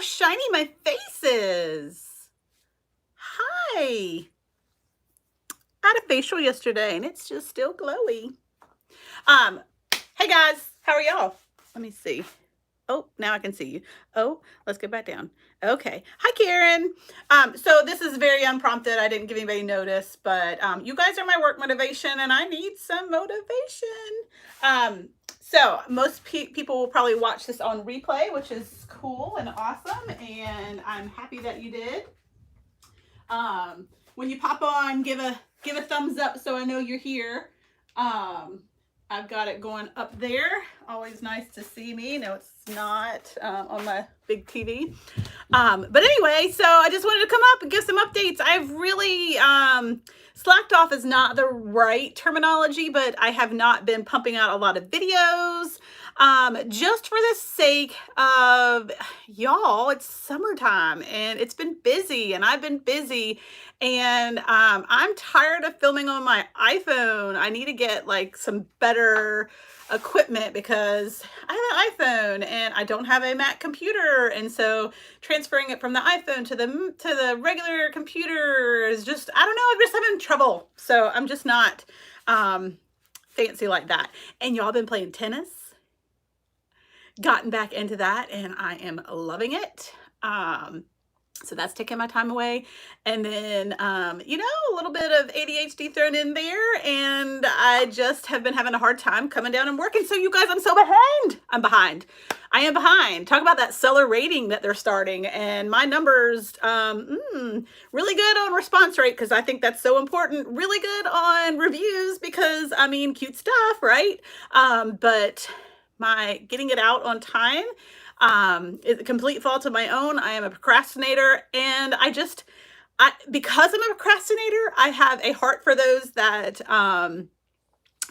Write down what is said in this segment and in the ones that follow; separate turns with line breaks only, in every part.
shiny my face is. Hi. I had a facial yesterday and it's just still glowy. Hey guys, how are y'all? Let me see. Oh, now I can see you. Oh, let's get back down. Okay. Hi, Karen. So this is very unprompted. I didn't give anybody notice, but you guys are my work motivation and I need some motivation. So most people will probably watch this on replay, which is cool and awesome. And I'm happy that you did. When you pop on, give a thumbs up so I know you're here. I've got it going up there. Always nice to see me. No, it's not on my big TV. But anyway, so I just wanted to come up and give some updates. I've really slacked off is not the right terminology, but I have not been pumping out a lot of videos. Just for the sake of y'all, it's summertime and it's been busy and I've been busy and I'm tired of filming on my iPhone. I need to get like some better equipment because I have an iPhone and I don't have a Mac computer, and so transferring it from the iPhone to the regular computer is just, I don't know, I'm just having trouble. So I'm just not fancy like that. And y'all been playing tennis. Gotten back into that and I am loving it. So that's taking my time away. And then, you know, a little bit of ADHD thrown in there. And I just have been having a hard time coming down and working. So you guys, I'm so behind. I'm behind. I am behind. Talk about that seller rating that they're starting. And my numbers, really good on response rate because I think that's so important. Really good on reviews because, I mean, cute stuff, right? But my getting it out on time is a complete fault of my own. I am a procrastinator and because I'm a procrastinator, I have a heart for those that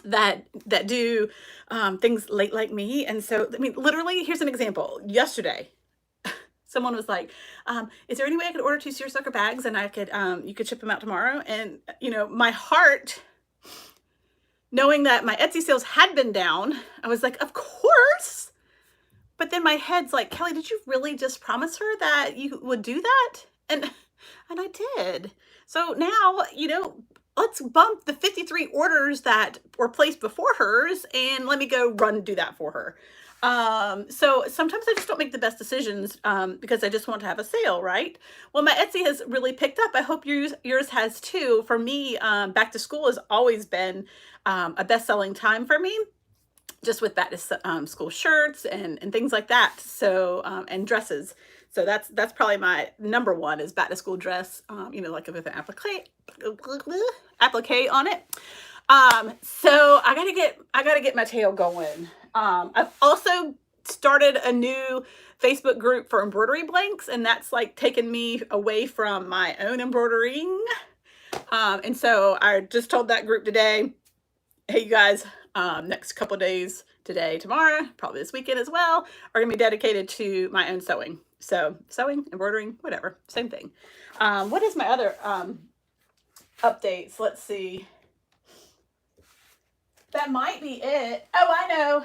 that do things late like me. And so, I mean, literally, here's an example. Yesterday, someone was like, is there any way I could order 2 seersucker bags and I could you could ship them out tomorrow? And you know, my heart, knowing that my Etsy sales had been down, I was like, of course. But then my head's like, Kelly, did you really just promise her that you would do that? And I did. So now, you know, let's bump the 53 orders that were placed before hers and let me go run and do that for her. So sometimes I just don't make the best decisions because I just want to have a sale, right? Well, my Etsy has really picked up. I hope yours has too. For me, back to school has always been a best-selling time for me, just with back to school shirts and things like that. So, and dresses. So that's probably my number one is back to school dress, you know, like with an applique on it. So I gotta get my tail going. I've also started a new Facebook group for embroidery blanks, and that's like taken me away from my own embroidering. And so I just told that group today, hey, you guys, next couple days, today, tomorrow, probably this weekend as well, are gonna be dedicated to my own sewing. So sewing, embroidering, whatever, same thing. What is my other updates? Let's see. That might be it. Oh, I know.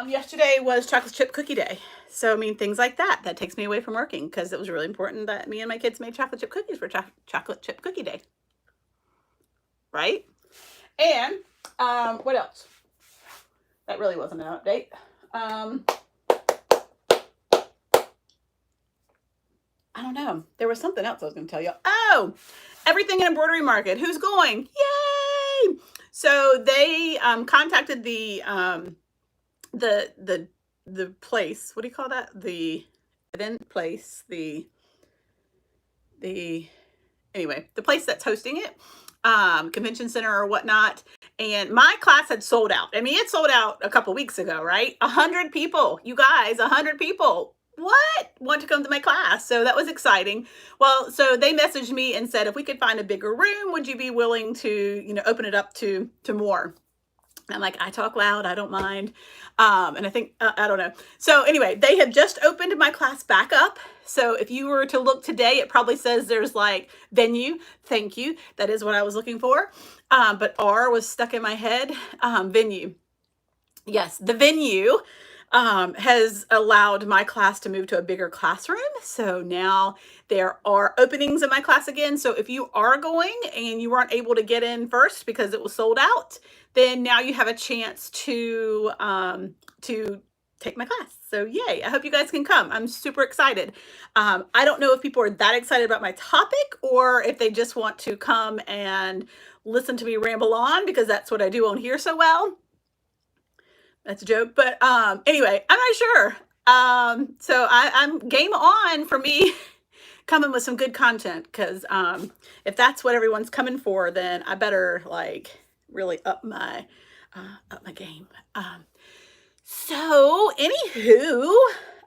Yesterday was chocolate chip cookie day. So, I mean, things like that. That takes me away from working because it was really important that me and my kids made chocolate chip cookies for chocolate chip cookie day. Right? And what else? That really wasn't an update. I don't know. There was something else I was going to tell you. Oh, everything in embroidery market. Who's going? Yay! So they contacted the place. What do you call that? The event place. Anyway, the place that's hosting it, convention center or whatnot. And my class had sold out. I mean, it sold out a couple weeks ago, right? 100 people, you guys, 100 people. What? Want to come to my class? So that was exciting. Well, so they messaged me and said, if we could find a bigger room, would you be willing to, you know, open it up to more? And I'm like, I talk loud, I don't mind. And I think, I don't know. So anyway, they have just opened my class back up. So if you were to look today, it probably says there's like venue. Thank you. That is what I was looking for. But R was stuck in my head. Venue. Yes, the venue. has allowed my class to move to a bigger classroom. So now there are openings in my class again. So if you are going and you weren't able to get in first because it was sold out, then now you have a chance to take my class. So yay, I hope you guys can come. I'm super excited. I don't know if people are that excited about my topic or if they just want to come and listen to me ramble on, because that's what I do on here so well. That's a joke, but anyway, I'm not sure. So I'm game on for me coming with some good content, because if that's what everyone's coming for, then I better like really up my game. So anywho,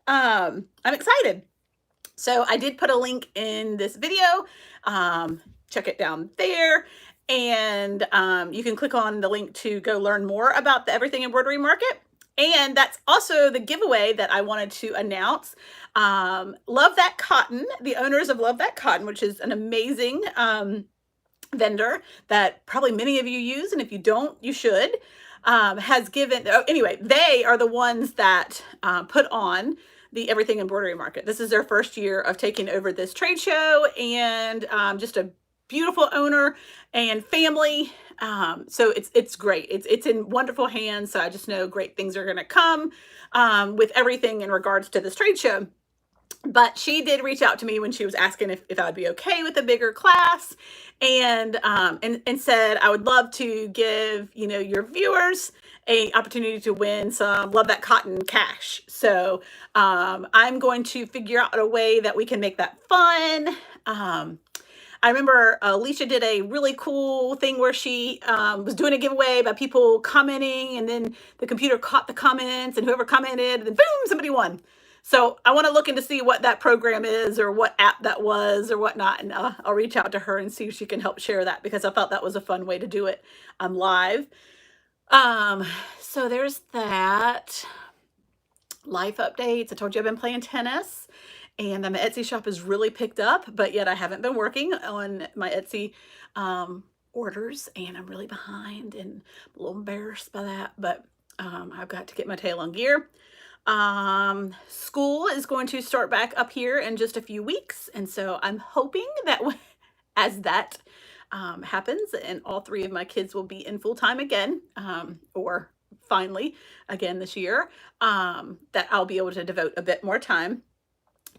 I'm excited. So I did put a link in this video. Check it down there. And you can click on the link to go learn more about the Everything Embroidery Market. And that's also the giveaway that I wanted to announce. Love That Cotton, the owners of Love That Cotton, which is an amazing vendor that probably many of you use, and if you don't, you should, has given, anyway, they are the ones that put on the Everything Embroidery Market. This is their first year of taking over this trade show, and just a beautiful owner and family. So it's great. It's in wonderful hands. So I just know great things are going to come with everything in regards to this trade show. But she did reach out to me when she was asking if I'd be okay with a bigger class, and said I would love to give, you know, your viewers a opportunity to win some Love That Cotton cash. So I'm going to figure out a way that we can make that fun. I remember Alicia did a really cool thing where she was doing a giveaway by people commenting, and then the computer caught the comments, and whoever commented, and then boom, somebody won. So I want to look into see what that program is, or what app that was, or whatnot, and I'll reach out to her and see if she can help share that, because I thought that was a fun way to do it live. So there's that. Life updates. I told you I've been playing tennis, and my Etsy shop is really picked up, but yet I haven't been working on my Etsy orders, and I'm really behind, and I'm a little embarrassed by that, but I've got to get my tail on gear. School is going to start back up here in just a few weeks, and so I'm hoping that as that happens and all three of my kids will be in full-time again, or finally again this year, that I'll be able to devote a bit more time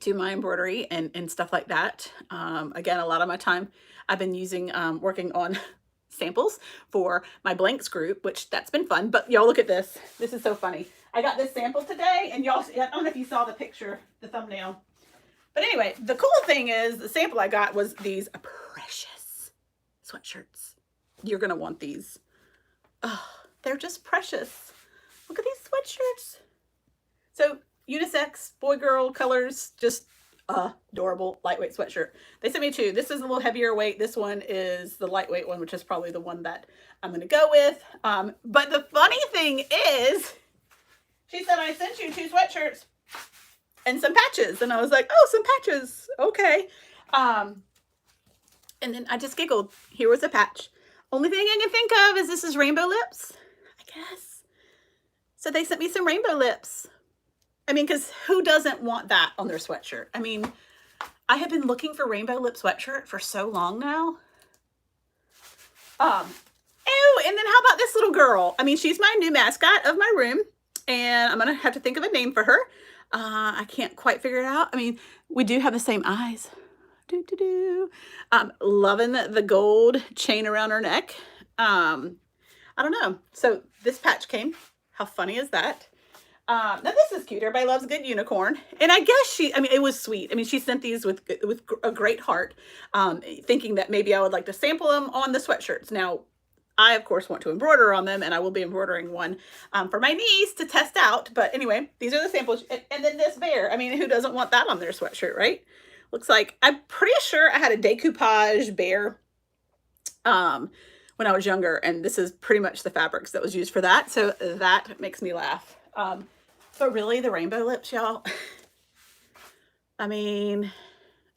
to my embroidery and stuff like that. Again, a lot of my time I've been using working on samples for my blanks group, which that's been fun. But y'all look at this. This is so funny. I got this sample today, and y'all, I don't know if you saw the picture, the thumbnail. But anyway, the cool thing is the sample I got was these precious sweatshirts. You're going to want these. Oh, they're just precious. Look at these sweatshirts. So unisex, boy, girl colors, just adorable lightweight sweatshirt. They sent me two. This is a little heavier weight. This one is the lightweight one, which is probably the one that I'm going to go with. But the funny thing is, she said, I sent you two sweatshirts and some patches. And I was like, oh, some patches. Okay. And then I just giggled. Here was a patch. Only thing I can think of is this is rainbow lips, I guess. So they sent me some rainbow lips. I mean, because who doesn't want that on their sweatshirt? I mean, I have been looking for rainbow lip sweatshirt for so long now. Oh, and then how about this little girl? I mean, she's my new mascot of my room, and I'm going to have to think of a name for her. I can't quite figure it out. I mean, we do have the same eyes. Loving the gold chain around her neck. I don't know. So this patch came. How funny is that? Now this is cute. Everybody loves a good unicorn. And I guess I mean, it was sweet. I mean, she sent these with a great heart, thinking that maybe I would like to sample them on the sweatshirts. Now, I, of course, want to embroider on them, and I will be embroidering one for my niece to test out. But anyway, these are the samples. And then this bear. I mean, who doesn't want that on their sweatshirt, right? Looks like, I'm pretty sure I had a decoupage bear when I was younger, and this is pretty much the fabrics that was used for that. So that makes me laugh. But really, the rainbow lips, y'all, I mean,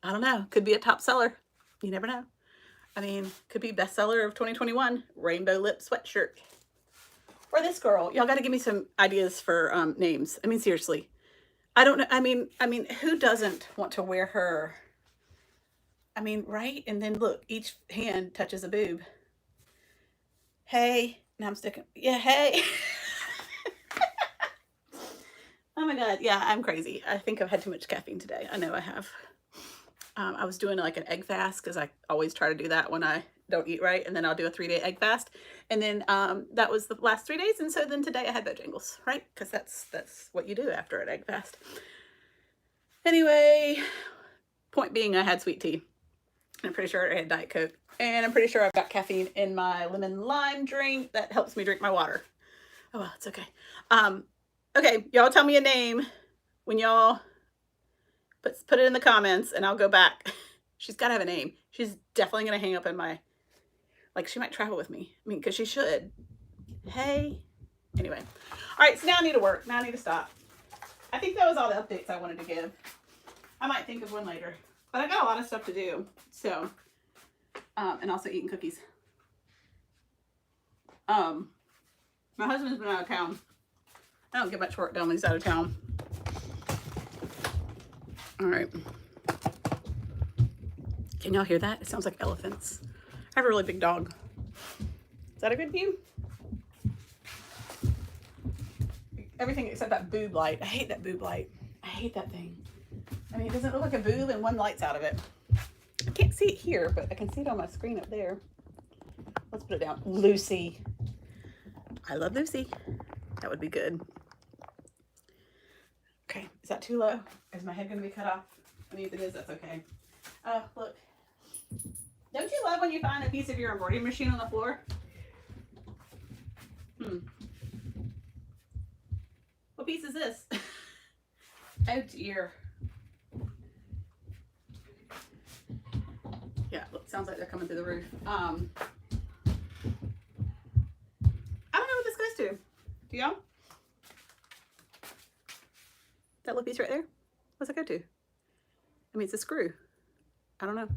I don't know. Could be a top seller. You never know. I mean, could be bestseller of 2021. Rainbow lip sweatshirt. Or this girl. Y'all got to give me some ideas for names. I mean, seriously. I don't know. I mean, who doesn't want to wear her? I mean, right? And then look, each hand touches a boob. Hey, now I'm sticking. Yeah, hey. Oh my God. Yeah, I'm crazy. I think I've had too much caffeine today. I know I have. I was doing like an egg fast because I always try to do that when I don't eat right. And then I'll do a 3-day egg fast. And then that was the last 3 days. And so then today I had Bojangles, right? Because that's what you do after an egg fast. Anyway, point being, I had sweet tea. I'm pretty sure I had Diet Coke. And I'm pretty sure I've got caffeine in my lemon lime drink that helps me drink my water. Oh, well, it's okay. Okay, y'all tell me a name when y'all put it in the comments and I'll go back. She's got to have a name. She's definitely going to hang up in my, like, she might travel with me. I mean, because she should. Hey. Anyway. All right, so now I need to work. Now I need to stop. I think that was all the updates I wanted to give. I might think of one later. But I got a lot of stuff to do. So, and also eating cookies. My husband's been out of town. I don't get much work done when he's out of town. All right. Can y'all hear that? It sounds like elephants. I have a really big dog. Is that a good view? Everything except that boob light. I hate that boob light. I hate that thing. I mean, it doesn't look like a boob and one light's out of it. I can't see it here, but I can see it on my screen up there. Let's put it down. Lucy. I love Lucy. That would be good. Okay, is that too low? Is my head going to be cut off? I mean, if it is, that's okay. Oh, look. Don't you love when you find a piece of your embroidery machine on the floor? What piece is this? Oh dear. Yeah, look, sounds like they're coming through the roof. I don't know what this goes to. Do y'all? That little piece right there? What's it go to? I mean, it's a screw. I don't know.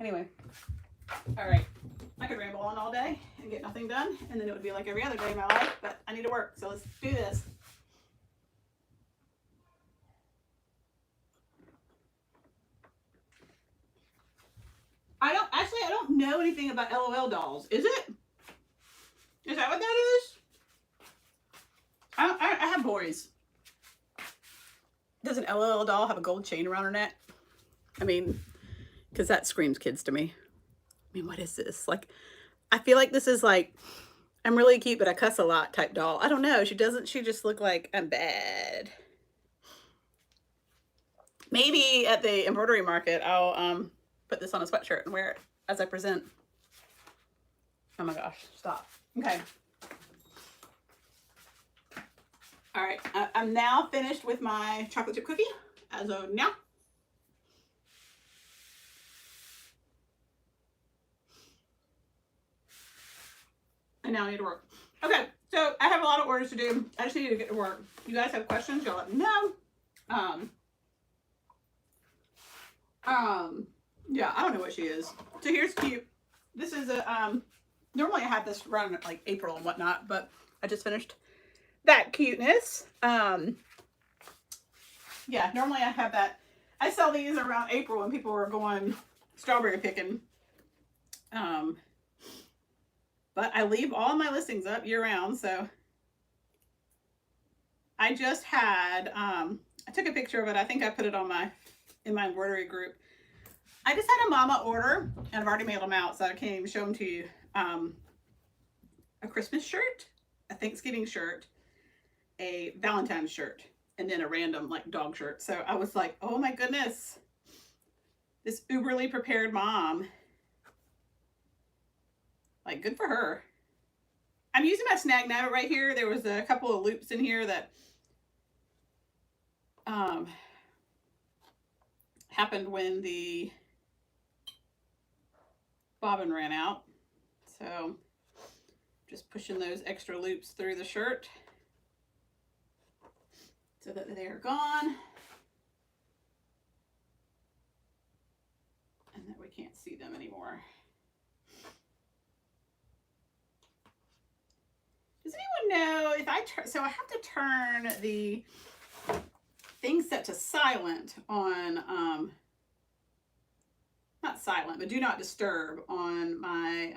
Anyway. All right. I could ramble on all day and get nothing done, and then it would be like every other day of my life, but I need to work, so let's do this. I don't know anything about LOL dolls. Is it? Is that what that is? I have boys. Does an LOL doll have a gold chain around her neck? I mean, because that screams kids to me. I mean, what is this? Like, I feel like this is like, I'm really cute, but I cuss a lot type doll. I don't know. She just look like I'm bad. Maybe at the embroidery market, I'll put this on a sweatshirt and wear it as I present. Oh my gosh, stop. Okay. All right, I'm now finished with my chocolate chip cookie as of now. And now I need to work. Okay, so I have a lot of orders to do. I just need to get to work. You guys have questions, y'all let me know. Yeah, I don't know what she is. So here's cute. This is a, normally I have this run like April and whatnot, but I just finished that cuteness. Yeah, normally I have that. I sell these around April when people are going strawberry picking. But I leave all my listings up year round, so I just had, I took a picture of it. I think I put it on in my embroidery group. I just had a mama order, and I've already mailed them out, so I can't even show them to you. A Christmas shirt, a Thanksgiving shirt, a Valentine's shirt, and then a random like dog shirt. So I was like, oh my goodness, this uberly prepared mom. Like, good for her. I'm using my snag nabbit right here. There was a couple of loops in here that happened when the bobbin ran out. So just pushing those extra loops through the shirt so that they are gone and that we can't see them anymore. Does anyone if I turn, so I have to turn the thing set to silent on, not silent, but do not disturb on my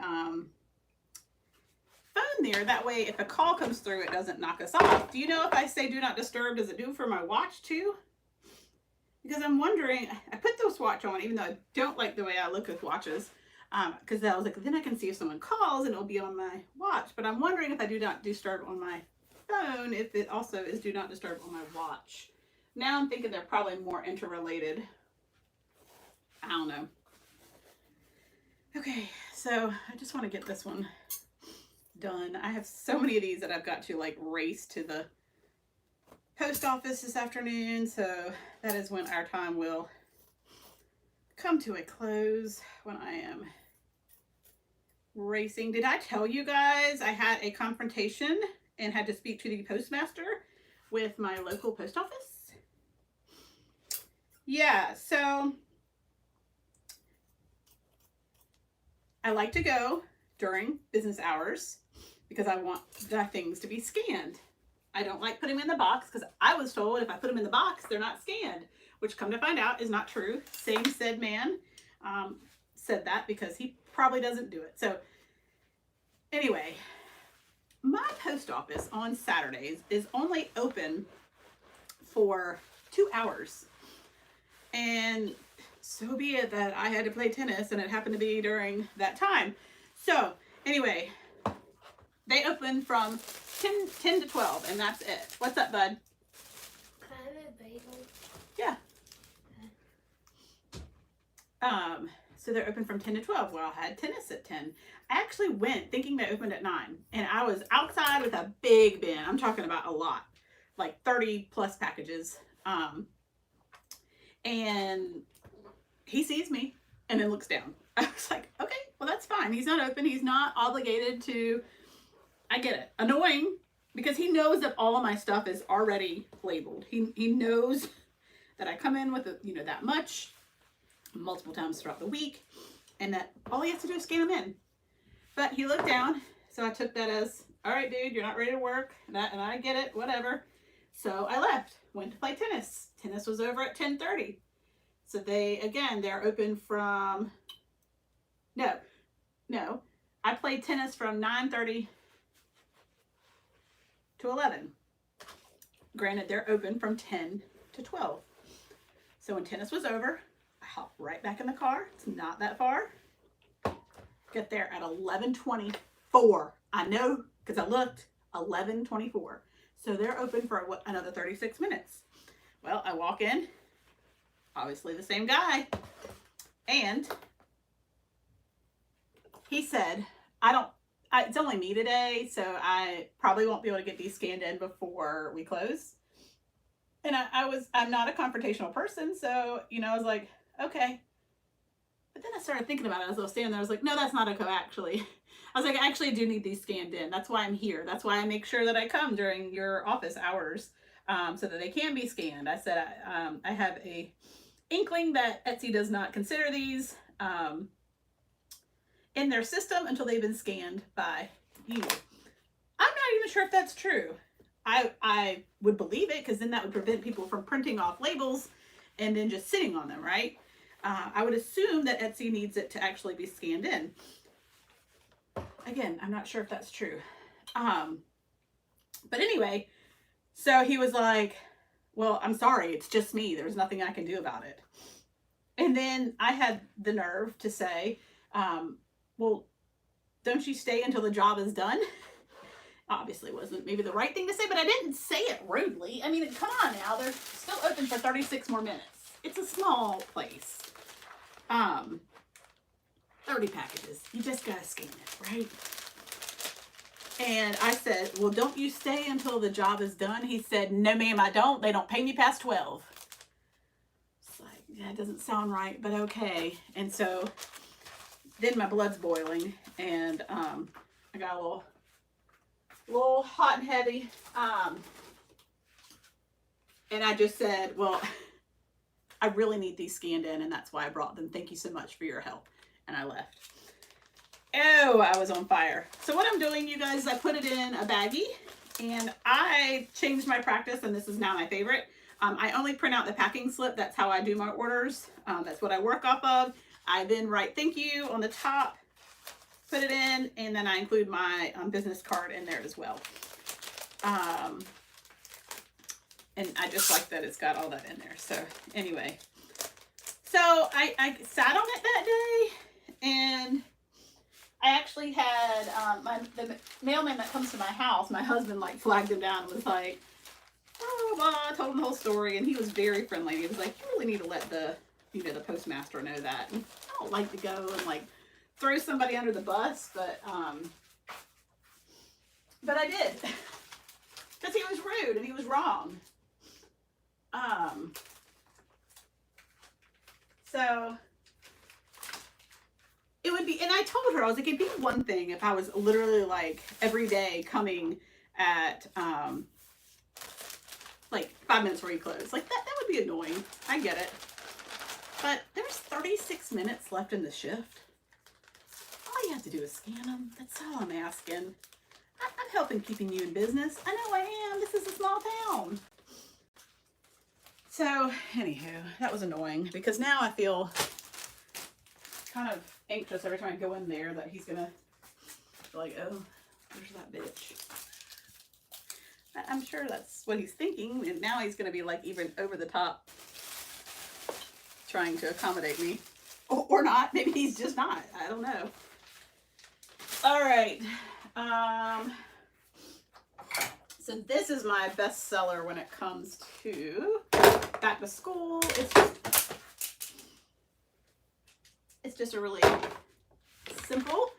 phone there. That way, if a call comes through, it doesn't knock us off. Do you know if I say do not disturb, does it do for my watch too? Because I'm wondering, I put this watch on, even though I don't like the way I look with watches, because I was like, then I can see if someone calls and it'll be on my watch. But I'm wondering if I do not disturb on my phone, if it also is do not disturb on my watch. Now I'm thinking they're probably more interrelated. I don't know. Okay, so I just want to get this one done. I have so many of these that I've got to like race to the post office this afternoon, so that is when our time will come to a close, when I am racing. Did I tell you guys I had a confrontation and had to speak to the postmaster with my local post office? Yeah, so I like to go during business hours because I want the things to be scanned. I don't like putting them in the box because I was told if I put them in the box, they're not scanned, which come to find out is not true. Same said man said that because he probably doesn't do it. So anyway, my post office on Saturdays is only open for 2 hours. And so be it that I had to play tennis and it happened to be during that time. So anyway, they open from 10 to 12 and that's it. What's up, bud?
Can I have a bagel?
Yeah. So they're open from 10 to 12. Well, I had tennis at 10. I actually went thinking they opened at 9 and I was outside with a big bin. I'm talking about a lot, like 30 plus packages. And he sees me and then looks down. I was like, okay, well, that's fine. He's not open. He's not obligated to, I get it. Annoying because he knows that all of my stuff is already labeled. He knows that I come in with, that much multiple times throughout the week and that all he has to do is scan them in. But he looked down. So I took that as, all right, dude, you're not ready to work. And I get it, whatever. So I left, went to play tennis. Tennis was over at 10:30. So they're open from, no, I played tennis from 9:30 to 11. Granted, they're open from 10 to 12. So when tennis was over, I hopped right back in the car. It's not that far. Get there at 11:24. I know, because I looked, 11:24. So they're open for another 36 minutes. Well, I walk in, obviously the same guy, and he said, it's only me today, so I probably won't be able to get these scanned in before we close. And I'm not a confrontational person, so, I was like, okay. But then I started thinking about it as I was standing there. I was like, no, that's not okay, actually. I was like, I actually do need these scanned in. That's why I'm here. That's why I make sure that I come during your office hours so that they can be scanned. I said I have a inkling that Etsy does not consider these in their system until they've been scanned by you. I'm not even sure if that's true. I would believe it because then that would prevent people from printing off labels and then just sitting on them, right? I would assume that Etsy needs it to actually be scanned in. Again, I'm not sure if that's true. But anyway, so he was like, well, I'm sorry, it's just me. There's nothing I can do about it. And then I had the nerve to say, well, don't you stay until the job is done? Obviously wasn't maybe the right thing to say, but I didn't say it rudely. I mean, come on now. They're still open for 36 more minutes. It's a small place. 30 packages. You just gotta scan it, right? And I said, well, don't you stay until the job is done? He said, no, ma'am, I don't. They don't pay me past 12. It's like, yeah, it doesn't sound right, but okay. And so then my blood's boiling and I got a little hot and heavy. And I just said, well, I really need these scanned in and that's why I brought them. Thank you so much for your help. And I left. Oh, I was on fire. So what I'm doing, you guys, I put it in a baggie And I changed my practice, and this is now my favorite. I only print out the packing slip. That's how I do my orders. That's what I work off of. I then write thank you on the top, put it in, and then I include my business card in there as well. And I just like that it's got all that in there. So anyway, so I sat on it that day, and I actually had the mailman that comes to my house, my husband like flagged him down and was like, oh, well, I told him the whole story, and he was very friendly. He was like, you really need to let the postmaster know that. And I don't like to go and like throw somebody under the bus, but I did. Because he was rude and he was wrong. So it would be, and I told her, I was like, it'd be one thing if I was literally like every day coming at like 5 minutes before you close. Like that would be annoying. I get it. But there's 36 minutes left in the shift. All you have to do is scan them. That's all I'm asking. I'm helping keeping you in business. I know I am. This is a small town. So, anywho, that was annoying because now I feel kind of anxious every time I go in there that he's gonna be like, oh, there's that bitch. I'm sure that's what he's thinking, and now he's gonna be like even over the top trying to accommodate me. Or not. Maybe he's just not. I don't know. All right. So this is my best seller when it comes to back to school. It's just a really simple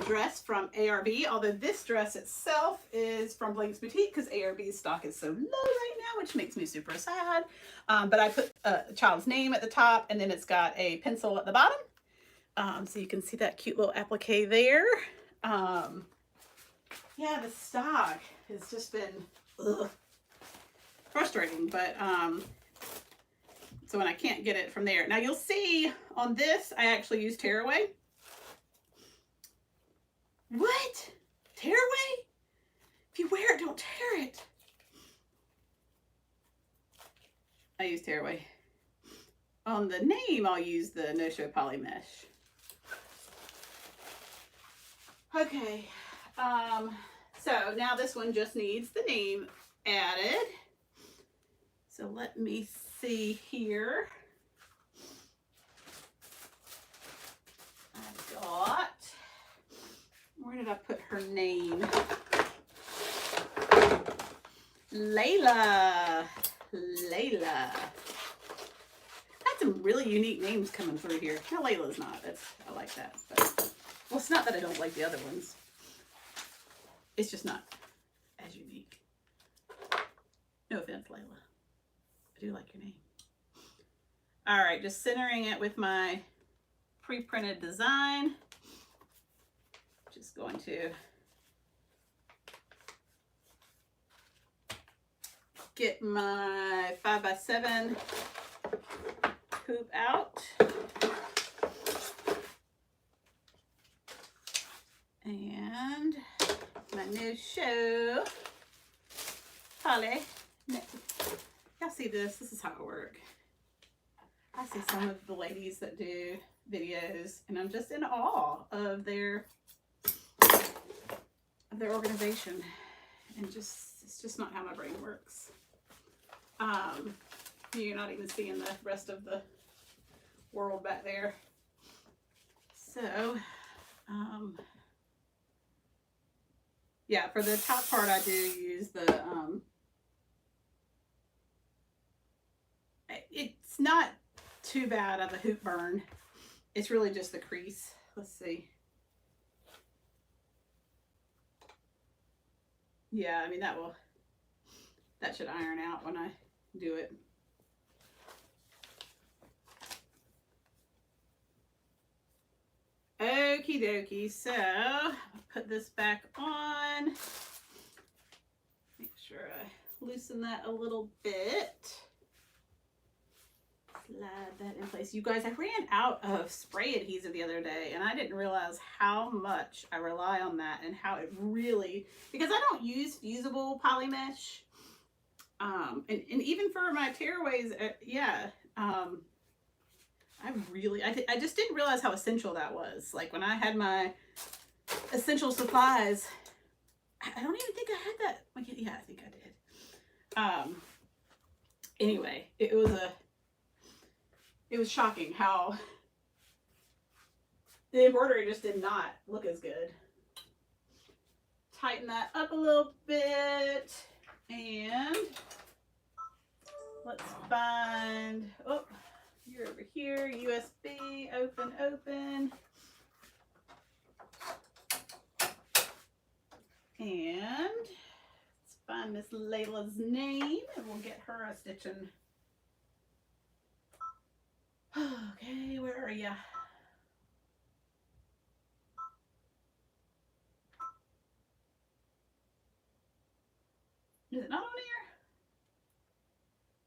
dress from ARB, although this dress itself is from Blake's Boutique because ARB's stock is so low right now, which makes me super sad. But I put a child's name at the top, and then it's got a pencil at the bottom. So you can see that cute little applique there. Yeah, the stock has just been frustrating, but so when I can't get it from there. Now you'll see on this, I actually use tearaway. What? Tearaway? If you wear it, don't tear it. I use tearaway. On the name, I'll use the no-show poly mesh. Okay. So now this one just needs the name added. So let me see here. I've got, where did I put her name? Layla. Layla. That's some really unique names coming through here. No, Layla's not. I like that. But, well, it's not that I don't like the other ones. It's just not as unique. No offense, Layla. I do like your name. All right, just centering it with my pre-printed design. Just going to get my 5x7 hoop out. And my no-show poly. Y'all see this? This is how it works. I see some of the ladies that do videos, and I'm just in awe of their organization, and it's just not how my brain works. You're not even seeing the rest of the world back there. So, yeah, for the top part, I do use the, it's not too bad of a hoop burn. It's really just the crease. Let's see. Yeah, I mean, that should iron out when I do it. Okie dokie, so put this back on. Make sure I loosen that a little bit. slide that in place. You guys, I ran out of spray adhesive the other day, and I didn't realize how much I rely on that and how it really, because I don't use fusible poly mesh. And even for my tearaways, I just didn't realize how essential that was. Like when I had my essential supplies, I don't even think I had that. Yeah, I think I did. Anyway, it was shocking how the embroidery just did not look as good. Tighten that up a little bit, and let's find, oh, you're over here, USB, open. And let's find Miss Layla's name, and we'll get her a stitching. Okay, where are ya? Is it not on here?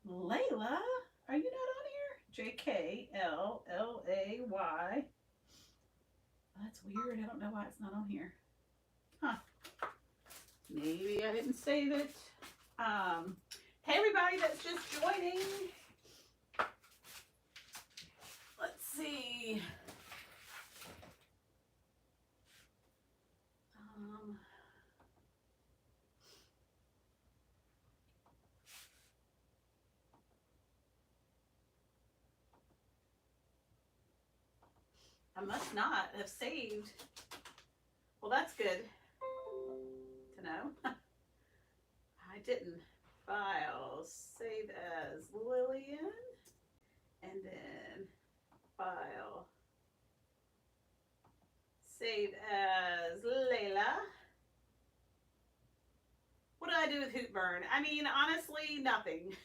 Layla, are you not on here? JKLLAY. That's weird. I don't know why it's not on here. Huh. Maybe I didn't save it. Hey everybody that's just joining. Let's see. I must not have saved. Well, that's good to know. I didn't. File, save as Lillian, and then file, save as Layla. What do I do with hoop burn? I mean, honestly, nothing.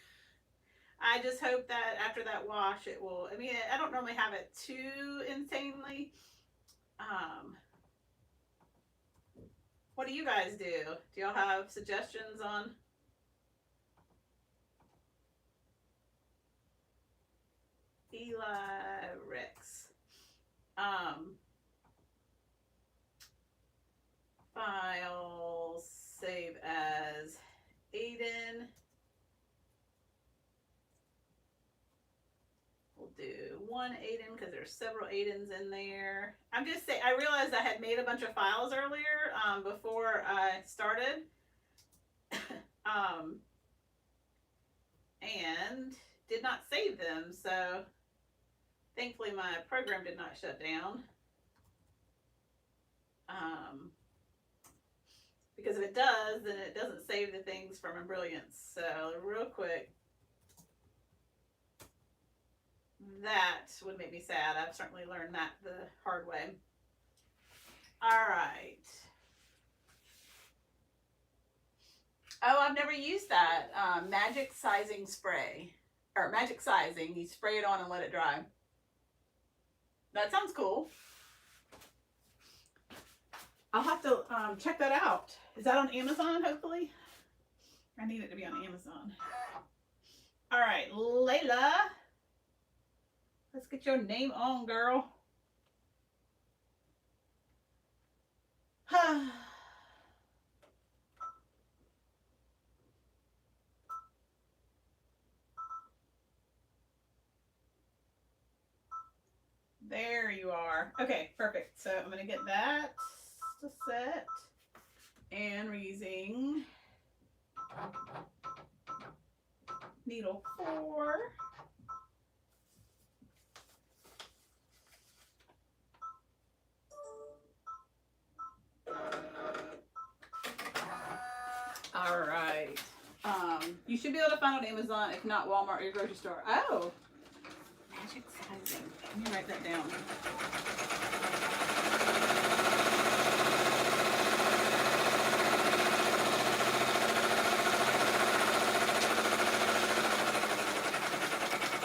I just hope that after that wash it will, I mean, I don't normally have it too insanely. What do you guys do? Do y'all have suggestions on? Eli Rex. File, save as Aiden. We'll do one Aiden because there's several Aidens in there. I'm just saying, I realized I had made a bunch of files earlier before I started. And did not save them, so thankfully my program did not shut down. Because if it does, then it doesn't save the things from Embrilliance. So real quick, that would make me sad. I've certainly learned that the hard way. All right. Oh, I've never used that. Magic sizing spray. Or magic sizing. You spray it on and let it dry. That sounds cool. I'll have to check that out. Is that on Amazon, hopefully? I need it to be on Amazon. All right, Layla. Let's get your name on, girl. There you are. Okay, perfect. So I'm going to get that to set. And we're using needle 4. All right. You should be able to find it on Amazon, if not Walmart or your grocery store. Oh, magic sizing. Let me write that down.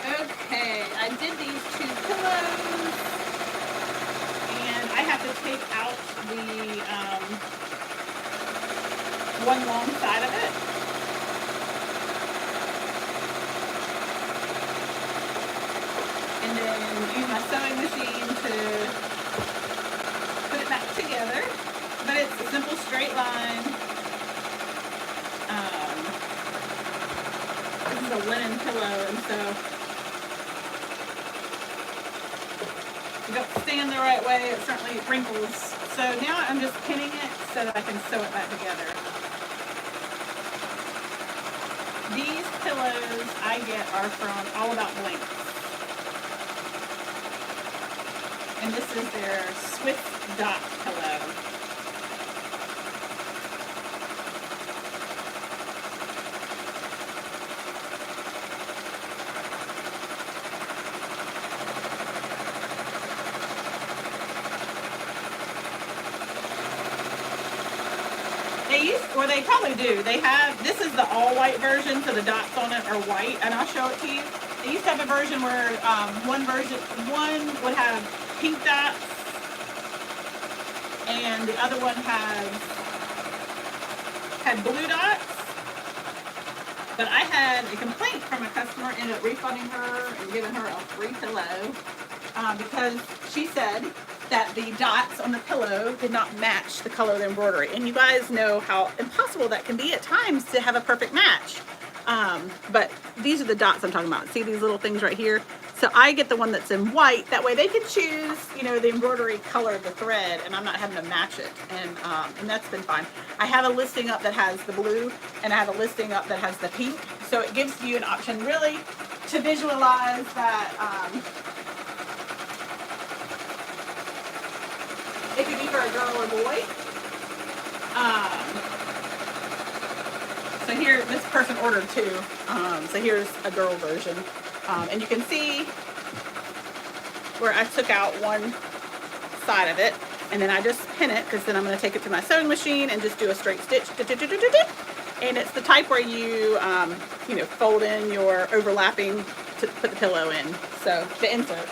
Okay, I did these 2 pillows, and I have to take out the one long side of it. sewing machine to put it back together. But it's a simple straight line. This is a linen pillow, and so if you don't stand the right way, it certainly wrinkles. So now I'm just pinning it so that I can sew it back together. These pillows I get are from All About Blanks. And this is their Swiss Dot pillow. Or they probably do. They have, this is the all white version, so the dots on it are white, and I'll show it to you. They used to have a version where one would have pink dots, and the other one had blue dots. But I had a complaint from a customer, ended up refunding her and giving her a free pillow because she said that the dots on the pillow did not match the color of the embroidery. And you guys know how impossible that can be at times to have a perfect match. But these are the dots I'm talking about. See these little things right here? So I get the one that's in white. That way they can choose, you know, the embroidery color of the thread, and I'm not having to match it. And that's been fine. I have a listing up that has the blue, and I have a listing up that has the pink. So it gives you an option really to visualize that it could be for a girl or boy. So here, this person ordered two. So here's a girl version. And you can see where I took out one side of it, and then I just pin it, because then I'm going to take it to my sewing machine and just do a straight stitch. And it's the type where you, you know, fold in your overlapping to put the pillow in. So the insert.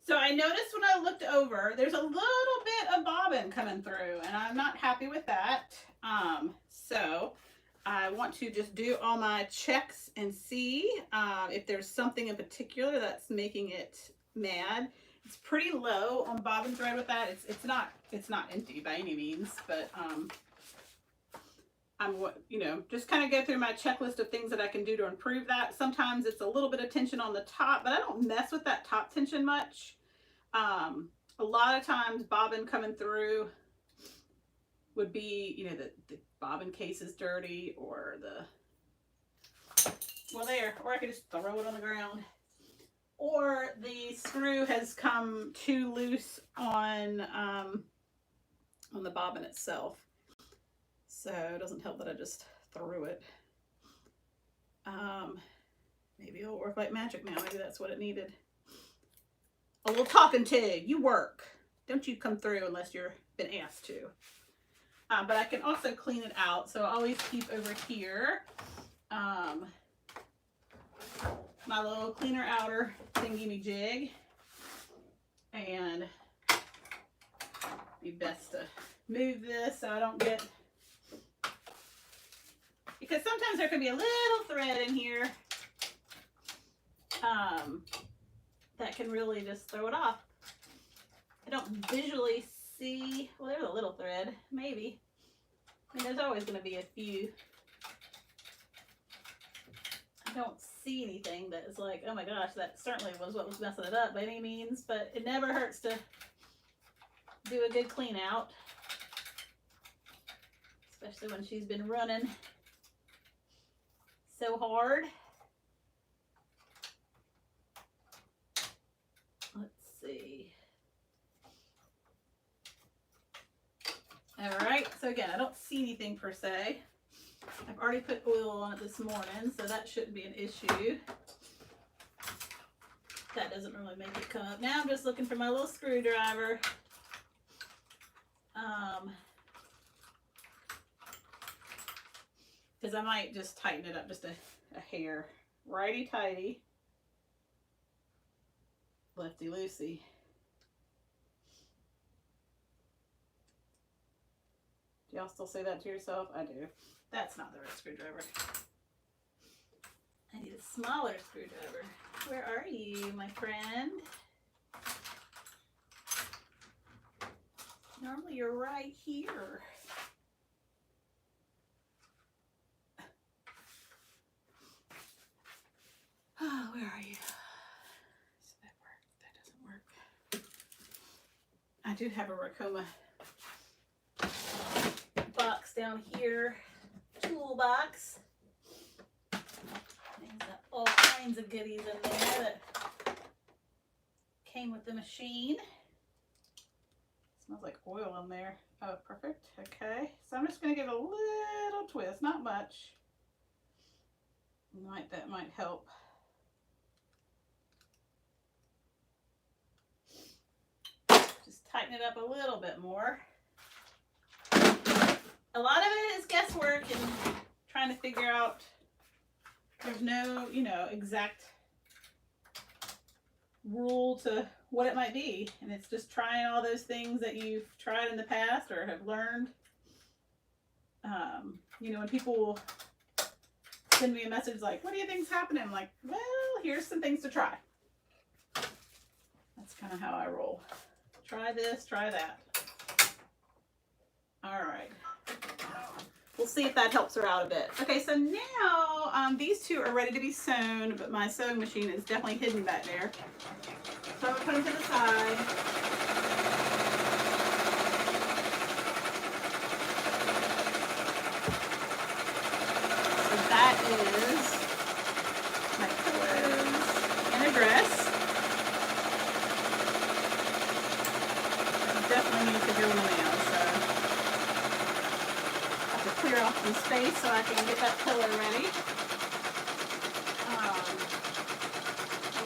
So I noticed when I looked over, there's a little bit of bobbin coming through, and I'm not happy with that. So I want to just do all my checks and see if there's something in particular that's making it mad. It's pretty low on bobbin thread with that. It's not empty by any means, but I'm, you know, just kind of go through my checklist of things that I can do to improve that. Sometimes it's a little bit of tension on the top, but I don't mess with that top tension much. A lot of times bobbin coming through would be, you know, the bobbin case is dirty, or well there, or I could just throw it on the ground, or the screw has come too loose on the bobbin itself. So it doesn't help that I just threw it. Maybe it'll work like magic now. Maybe that's what it needed. A little talking to. You work. Don't you come through unless you're been asked to. But I can also clean it out. So I always keep over here my little cleaner outer thingy jig. And be best to move this so I don't get, because sometimes there can be a little thread in here that can really just throw it off. I don't visually see, well, there's a little thread, maybe. I mean, there's always going to be a few. I don't see anything that is like, oh my gosh, that certainly was what was messing it up by any means, but it never hurts to do a good clean out, especially when she's been running so hard. Let's see. All right, so again, I don't see anything per se. I've already put oil on it this morning, so that shouldn't be an issue. That doesn't really make it come up. Now I'm just looking for my little screwdriver. Because I might just tighten it up just a hair. Righty-tighty. Lefty-loosey. Do y'all still say that to yourself? I do. That's not the right screwdriver. I need a smaller screwdriver. Where are you, my friend? Normally you're right here. Oh, where are you? Does that work? That doesn't work. I do have a Racoma box down here. Toolbox. Things got all kinds of goodies in there that came with the machine. Smells like oil in there. Oh, perfect. Okay. So I'm just going to give it a little twist. Not much. That might help. Just tighten it up a little bit more. A lot of it is guesswork and trying to figure out. There's no, exact rule to what it might be. And it's just trying all those things that you've tried in the past or have learned. When people send me a message like, what do you think's happening? I'm like, well, here's some things to try. That's kind of how I roll. Try this, try that. All right. We'll see if that helps her out a bit. Okay, so now these two are ready to be sewn, but my sewing machine is definitely hidden back there. So I'm going to put them to the side. So that is my pillows and a dress. I definitely need to go in the mail, so clear off some space so I can get that pillow ready.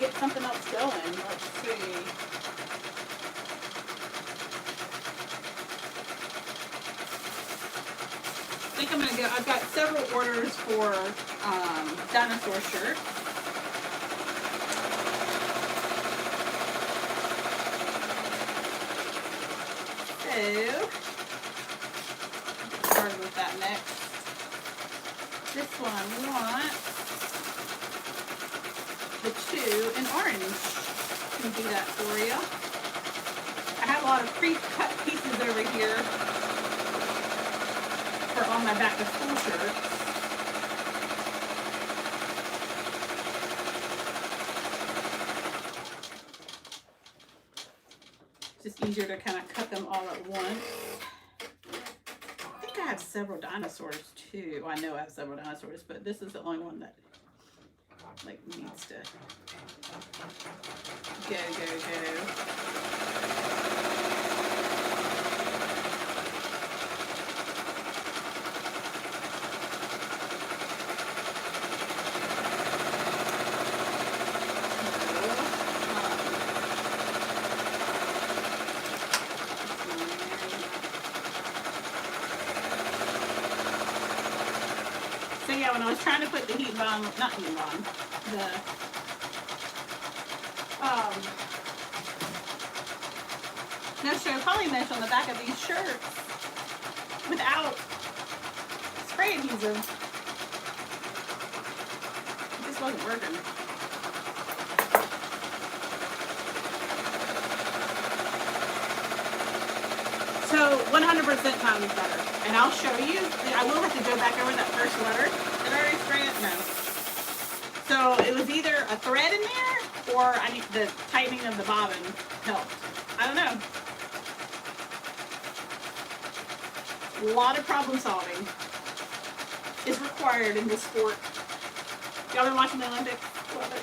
Get something else going. Let's see. I think I'm going to go. I've got several orders for dinosaur shirts. So started with that next. This one I want the two in orange. Can do that for you. I have a lot of pre-cut pieces over here for all my back to school shirts. It's just easier to kind of cut them all at once. I have several dinosaurs too. Well, I know I have several dinosaurs, but this is the only one that needs to go. Yeah, when I was trying to put the heat bond, not heat bond, the no-show poly mesh on the back of these shirts without spray adhesive, it just wasn't working. So 100% cotton is better. And I'll show you. I will have to go back over that first letter. Did I already spray it? No. So it was either a thread in there or I need the tightening of the bobbin helped. I don't know. A lot of problem solving is required in this sport. Y'all been watching the Olympics? Love it.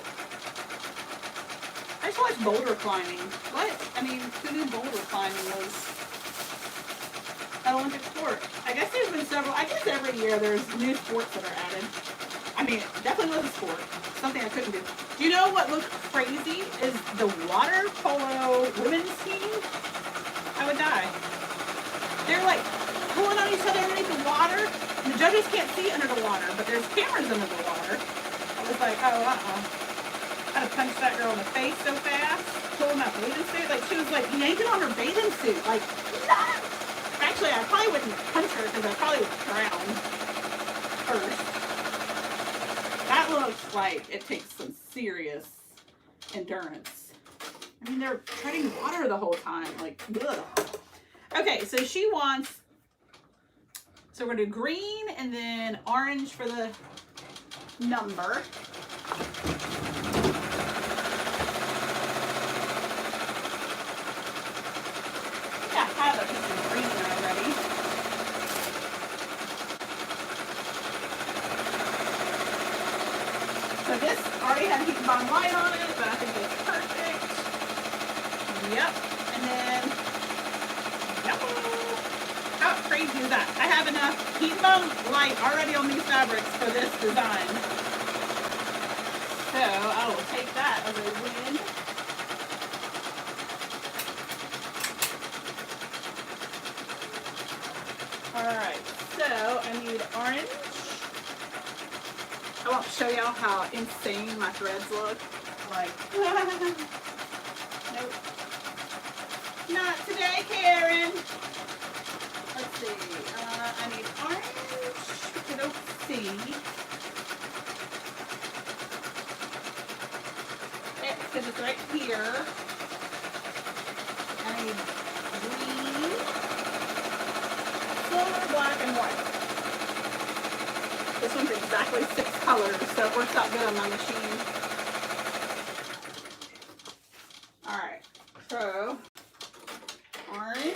I just watched boulder climbing. What? I mean, who knew boulder climbing was an Olympic sport? I guess there's been several. I guess every year there's new sports that are added. I mean, it definitely was a sport. something I couldn't do. Do you know what looked crazy is the water polo women's team? I would die. They're like pulling on each other underneath the water. And the judges can't see under the water, but there's cameras under the water. I was like, oh, I had to punch that girl in the face so fast. Pulling my bathing suit. Like, she was like yanking on her bathing suit. Like, no! Actually, I probably wouldn't punch her because I probably would drown first. That looks like it takes some serious endurance. I mean, they're treading water the whole time. Like, ugh. Okay, so she wants, so we're going to do green and then orange for the number. I have a piece of green already. So this already had heat bomb light on it, but I think it's perfect. Yep. And then, yep. How crazy is that? I have enough heat bomb light already on these fabrics for this design. So I will take that as a win. Alright, so I need orange. I won't show y'all how insane my threads look. Like, nope. Not today, Karen. Let's see. I need orange. I don't see. Because it's right here. I need green, silver, black, and white. This one's exactly 6 colors, so it works out good on my machine. Alright, so orange.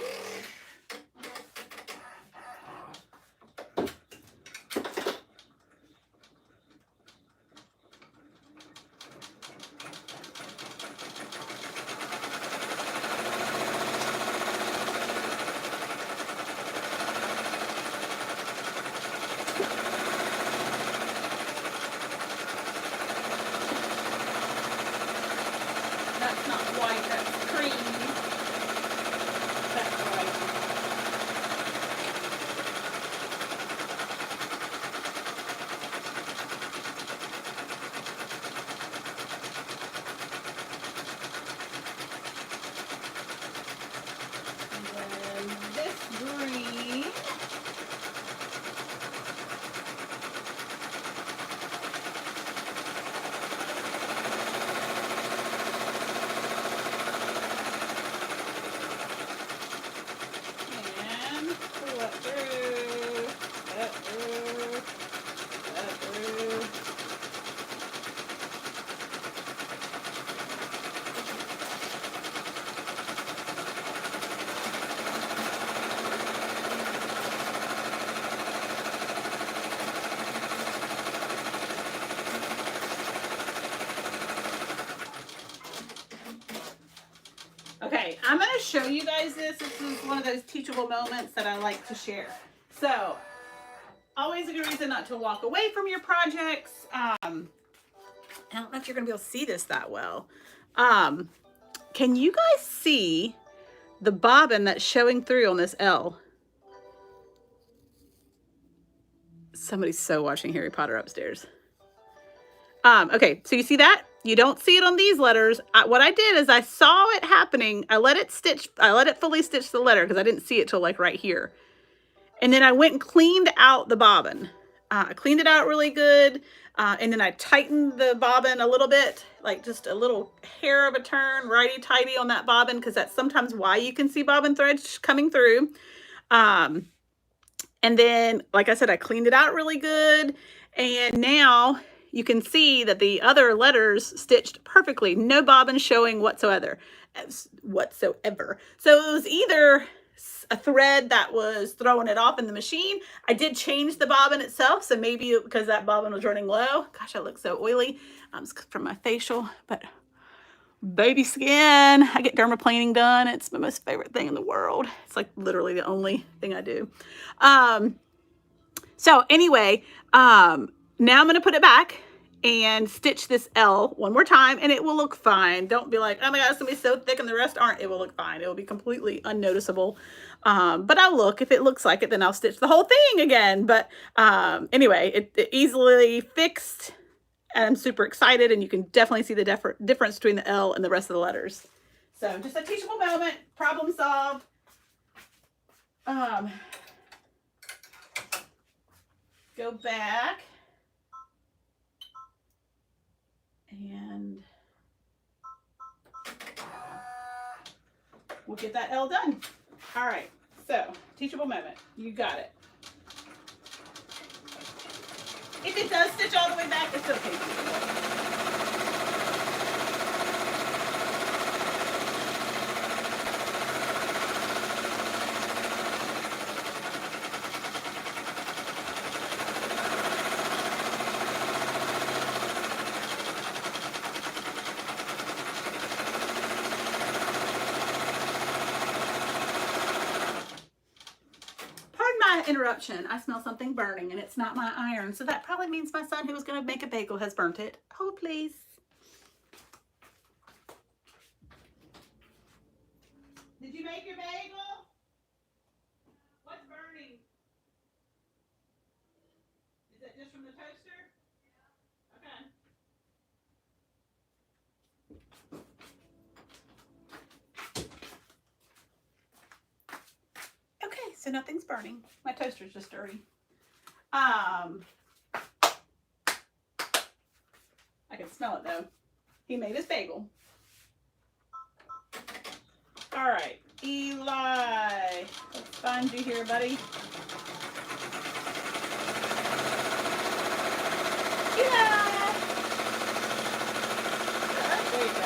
That's not white, that's cream. That's white. And then this green. Okay, I'm going to show you guys this. This is one of those teachable moments that I like to share. So, always a good reason not to walk away from your projects. I don't know if you're going to be able to see this that well. Can you guys see the bobbin that's showing through on this L? Somebody's so watching Harry Potter upstairs. Okay, so you see that? You don't see it on these letters. What I did is I saw it happening. I let it fully stitch the letter because I didn't see it till like right here. And then I went and cleaned out the bobbin. I cleaned it out really good. And then I tightened the bobbin a little bit, like just a little hair of a turn, righty-tighty on that bobbin, because that's sometimes why you can see bobbin threads coming through. And then, like I said, I cleaned it out really good. And now you can see that the other letters stitched perfectly. No bobbin showing whatsoever. So it was either a thread that was throwing it off in the machine. I did change the bobbin itself, so maybe because that bobbin was running low. Gosh, I look so oily from my facial, but baby skin. I get dermaplaning done. It's my most favorite thing in the world. It's like literally the only thing I do. So anyway, now I'm going to put it back and stitch this L one more time, and it will look fine. Don't be like, oh my god, it's gonna be so thick and the rest aren't. It will look fine. It will be completely unnoticeable. But I'll look. If it looks like it, then I'll stitch the whole thing again. But anyway, it easily fixed, and I'm super excited, and you can definitely see the difference between the L and the rest of the letters. So just a teachable moment, problem solved. Go back and we'll get that L done. All right, so teachable moment, you got it. If it does stitch all the way back, it's okay. Interruption. I smell something burning and it's not my iron, so that probably means my son who was going to make a bagel has burnt it. Hold please. Did you make your bagel? What's burning? Is it just from the toaster? Okay. Okay, so nothing's burning. My toaster's just dirty. I can smell it though. He made his bagel. All right, Eli, let's find you here, buddy. Eli! All right, there you go.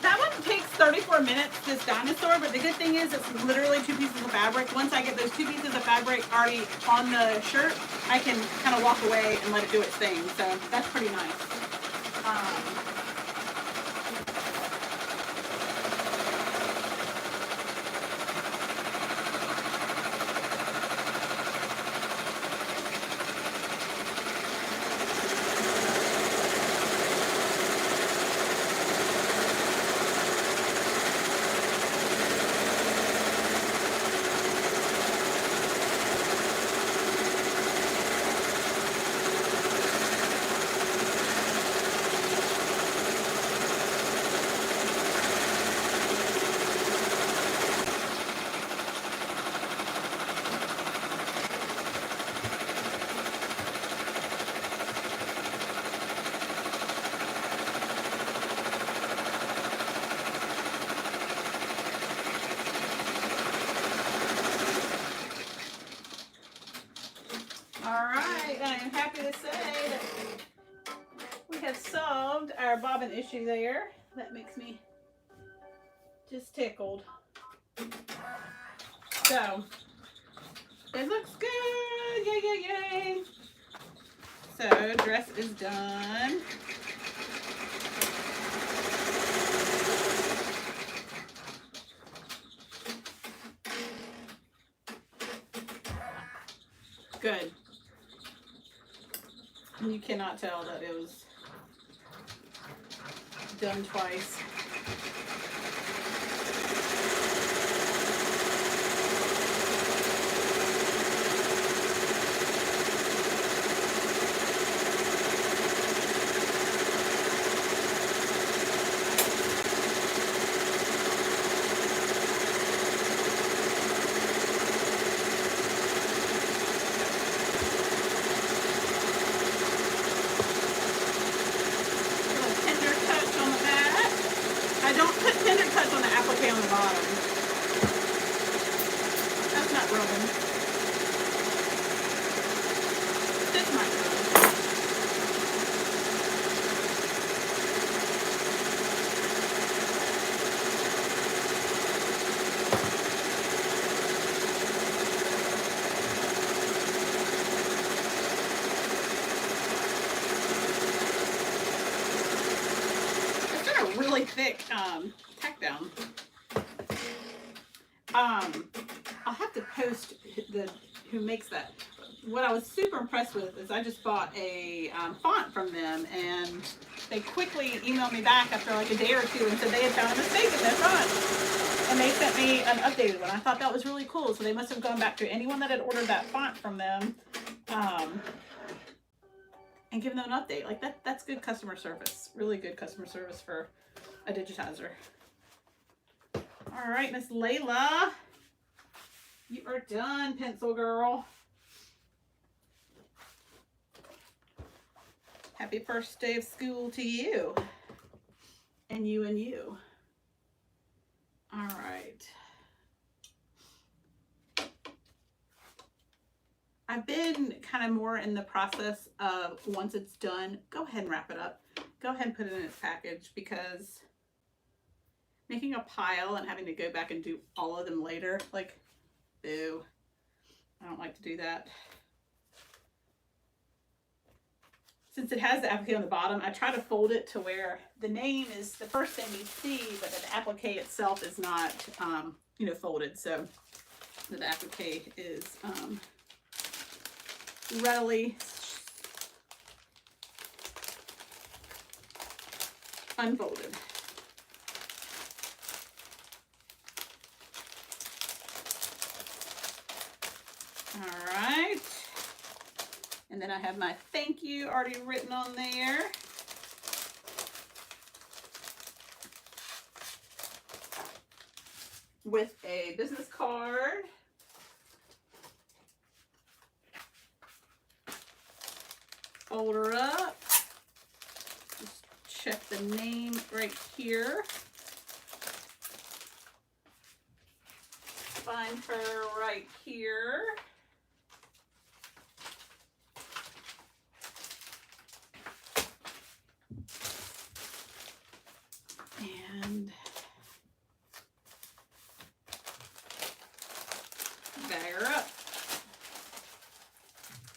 That one takes 34 minutes, this dinosaur, but the good thing is it's literally 2 pieces of fabric. Once I get those 2 pieces of fabric already on the shirt, I can kind of walk away and let it do its thing. So that's pretty nice. Alright, and I'm happy to say that we have solved our bobbin issue there. That makes me just tickled. So, it looks good. Yay, yay, yay. So, dress is done. Good. You cannot tell that it was done twice. On the bottom. That's not rubbing. This might rub. It's got a really thick tack down. I'll have to post who makes that. What I was super impressed with is I just bought a font from them, and they quickly emailed me back after like a day or two and said they had found a mistake in their font, and they sent me an updated one. I thought that was really cool. So they must have gone back to anyone that had ordered that font from them, and given them an update. Like that's good customer service. Really good customer service for a digitizer. All right, Miss Layla, you are done, pencil girl. Happy first day of school to you. And you and you. All right. I've been kind of more in the process of, once it's done, go ahead and wrap it up. Go ahead and put it in its package, because making a pile and having to go back and do all of them later, like, boo. I don't like to do that. Since it has the applique on the bottom, I try to fold it to where the name is the first thing you see, but the applique itself is not, folded. So the applique is readily unfolded. All right, and then I have my thank you already written on there. With a business card. Fold her up. Just check the name right here. Find her right here. And bag her up.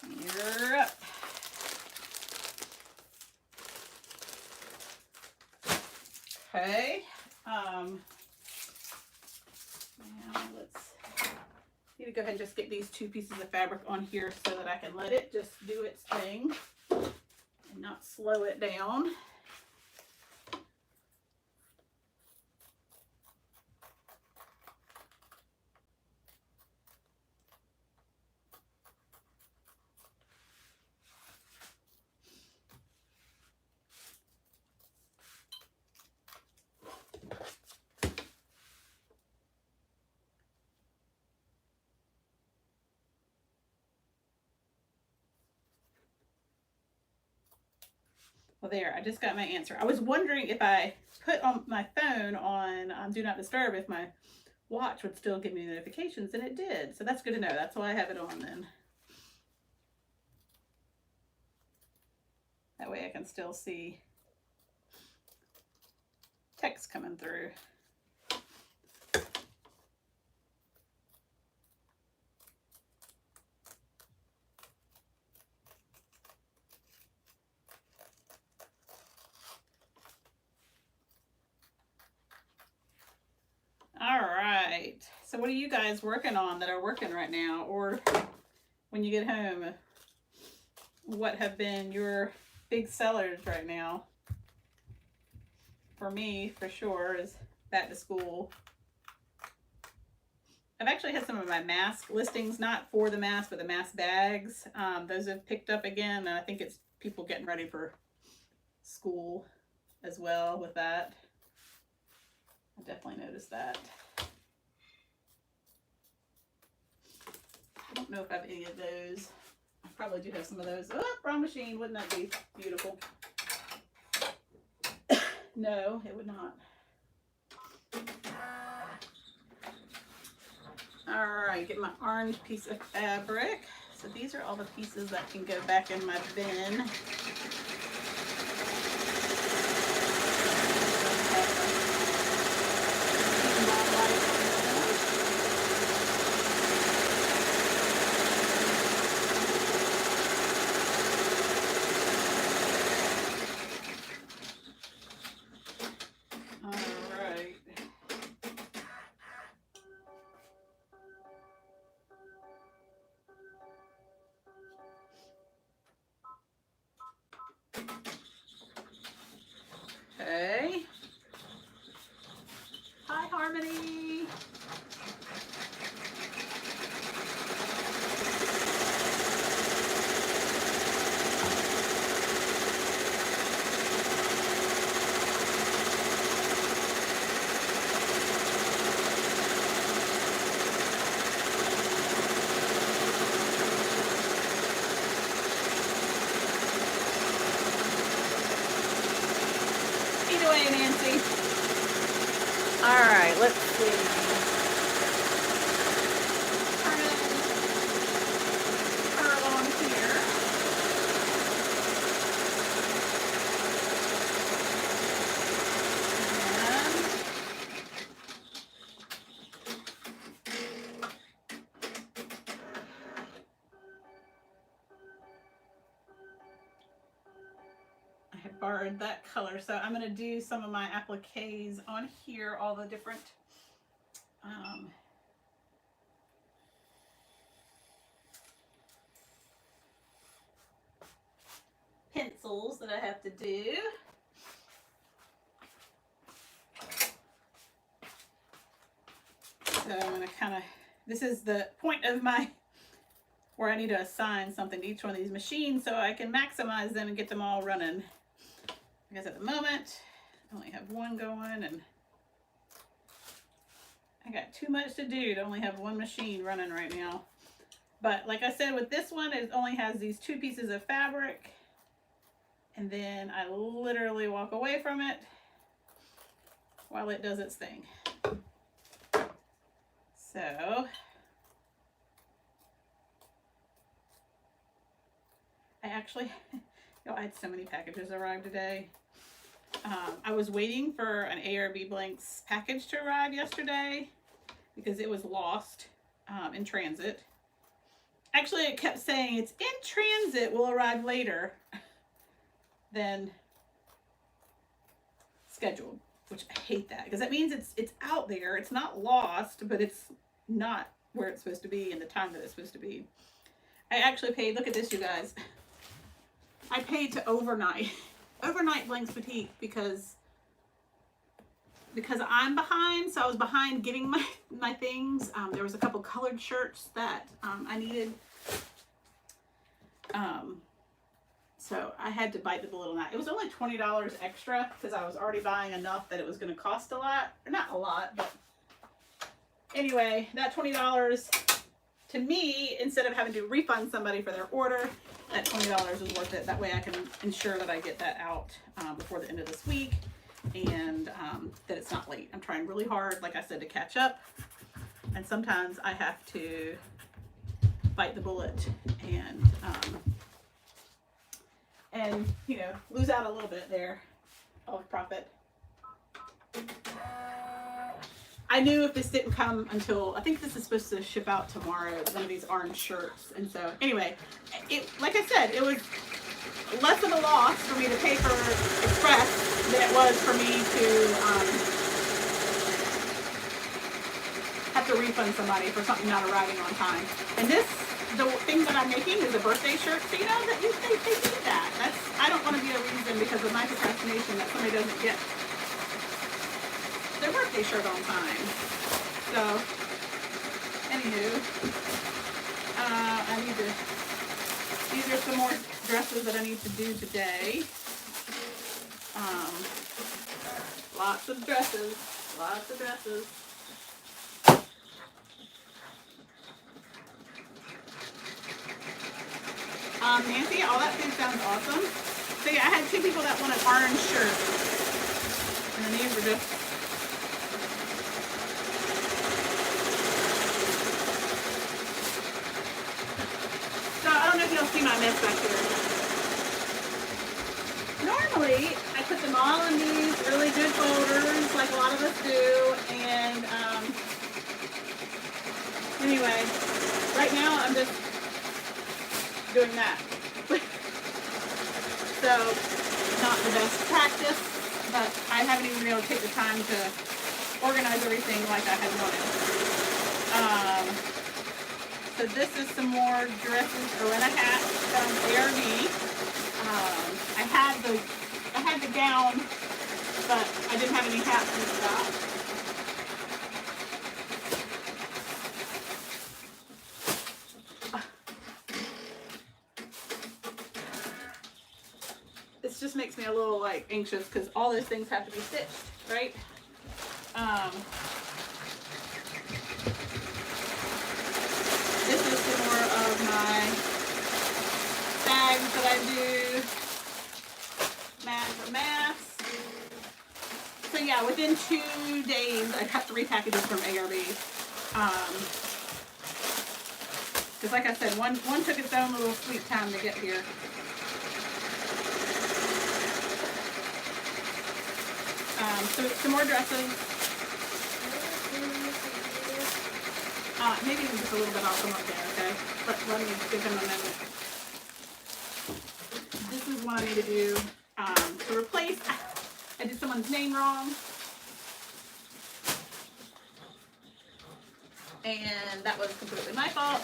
You're up. Okay. Now let's need to go ahead and just get these two pieces of fabric on here so that I can let it just do its thing and not slow it down. Well, there, I just got my answer. I was wondering if I put on my phone on Do Not Disturb, if my watch would still give me notifications, and it did. So that's good to know. That's why I have it on then. That way I can still see text coming through. All right, so what are you guys working on that are working right now, or when you get home, what have been your big sellers right now? For me, for sure, is back to school. I've actually had some of my mask listings, not for the mask, but the mask bags. Those have picked up again, and I think it's people getting ready for school as well with that. I definitely noticed that. I don't know if I have any of those. I probably do have some of those. Oh, wrong machine. Wouldn't that be beautiful? No, it would not. All right, get my orange piece of fabric. So these are all the pieces that can go back in my bin. Okay. Hi, Harmony. Nancy. All right, let's see. Turn it on here. I had borrowed that color, so I'm going to do some of my appliques on here, all the different pencils that I have to do. So I'm going to kind of, this is the point of my, where I need to assign something to each one of these machines so I can maximize them and get them all running. Because at the moment, I only have one going and I got too much to do to only have one machine running right now. But like I said, with this one, it only has these two pieces of fabric. And then I literally walk away from it while it does its thing. So I actually, I had so many packages arrive today. I was waiting for an ARB Blanks package to arrive yesterday because it was lost in transit. Actually, it kept saying it's in transit, will arrive later than scheduled, which I hate that because that means it's out there. It's not lost, but it's not where it's supposed to be in the time that it's supposed to be. I actually paid, look at this, you guys. I paid to overnight Blanks Boutique because I'm behind. So I was behind getting my things. There was a couple colored shirts that I needed. So I had to bite the bullet on that. It was only $20 extra because I was already buying enough that it was going to cost a lot. Or not a lot, but anyway, that $20 to me, instead of having to refund somebody for their order, that $20 is worth it. That way I can ensure that I get that out before the end of this week and that it's not late. I'm trying really hard, like I said, to catch up. And sometimes I have to bite the bullet and you know, lose out a little bit there of profit. I knew if this didn't come until, I think this is supposed to ship out tomorrow, one of these orange shirts. And so anyway, like I said, it was less of a loss for me to pay for Express than it was for me to have to refund somebody for something not arriving on time. And this, the thing that I'm making is a birthday shirt, so you know that they do that. I don't want to be a reason because of my procrastination that somebody doesn't get their birthday shirt on time. So, anywho, these are some more dresses that I need to do today. Lots of dresses. Nancy, all that food sounds awesome. So yeah, I had 2 people that wanted orange shirts. And the names were just... So I don't know if you'll see my mess back here. Normally, I put them all in these really good folders, like a lot of us do. And anyway, right now I'm just doing that. So, not the best practice, but I haven't even been able to take the time to organize everything like I had wanted. So this is some more dresses, Arena hat from ARV. I had the gown, but I didn't have any hats and stuff. Just makes me a little like anxious because all those things have to be stitched, right? This is some more of my bags that I do, masks. So yeah, within 2 days I'd have to repackage this from ARB. Because like I said, one took its own little sweet time to get here. So some more dresses. Maybe just a little bit off from up there, okay? Let me give him a minute. This is what I need to do to replace. I did someone's name wrong. And that was completely my fault.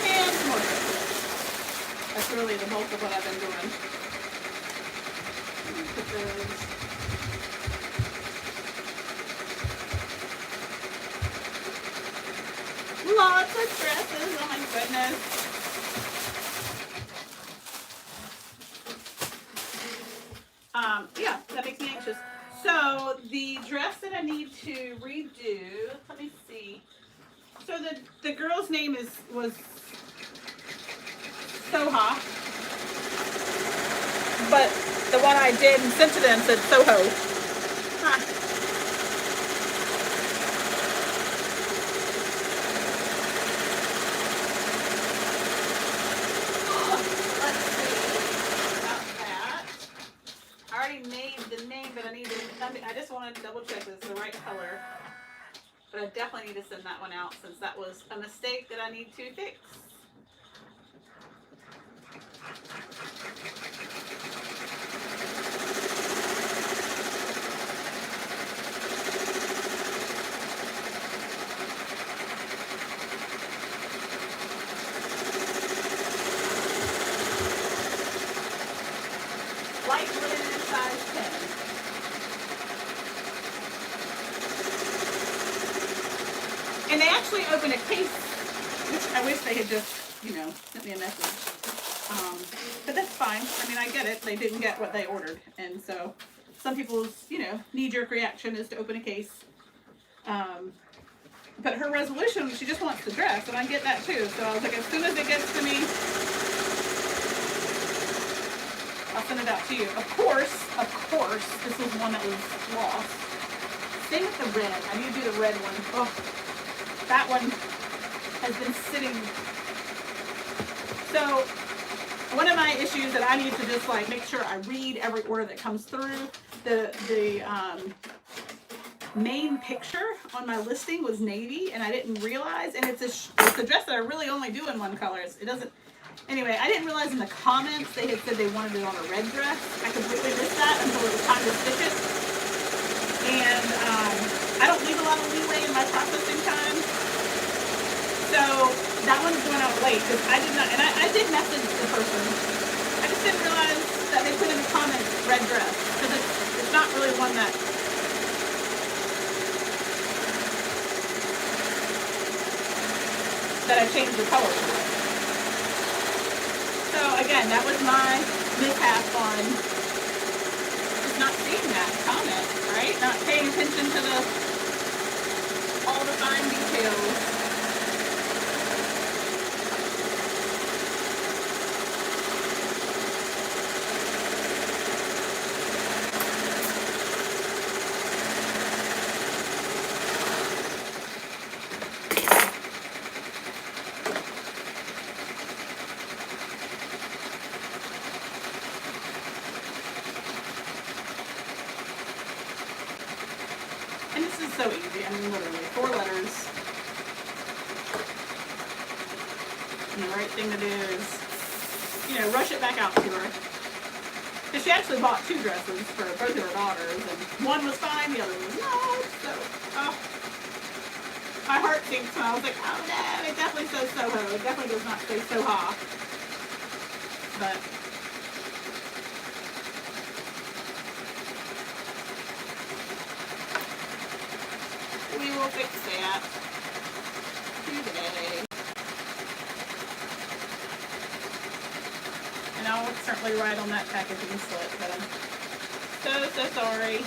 And some more dresses. That's really the bulk of what I've been doing. Put those. Lots of dresses, oh my goodness. Yeah, that makes me anxious. So the dress that I need to redo, let me see. So the girl's name was Soha. But the one I did and sent to them said Soho. Huh. Let's see about that. I already made the name, but I just wanted to double check that it's the right color. But I definitely need to send that one out since that was a mistake that I need to fix. Light linen size 10. And they actually opened a case, which I wish they had just, sent me a message. But that's fine. I mean, I get it. They didn't get what they ordered. And so some people's, knee-jerk reaction is to open a case. But her resolution, she just wants the dress, and I get that too. So I was like, as soon as it gets to me, I'll send it out to you. Of course, this was one that was lost. Same with the red. I need to do the red one. Oh, that one has been sitting. So one of my issues that I need to just like make sure I read every order that comes through. The main picture on my listing was navy, and I didn't realize. And it's a dress that I really only do in one color. It doesn't. Anyway, I didn't realize in the comments they had said they wanted it on a red dress. I completely missed that until it was time to stitch it. and I don't leave a lot of leeway in my processing time. So that one's going out late because I did not, and I did message the person. I just didn't realize that they put in the comments red dress because it's not really one that I changed the color for. So again, that was my mishap on just not seeing that comment, right? Not paying attention to all the fine details. And this is so easy. I mean, literally 4 letters. And the right thing to do is, you know, rush it back out to her. Because she actually bought 2 dresses for both of her daughters, and one was fine, the other was not. So, my heart sinks when I was like, oh no, it definitely says Soho. It definitely does not say Soha. But we will fix that today. And I'll certainly write on that packaging slip, but I'm so sorry.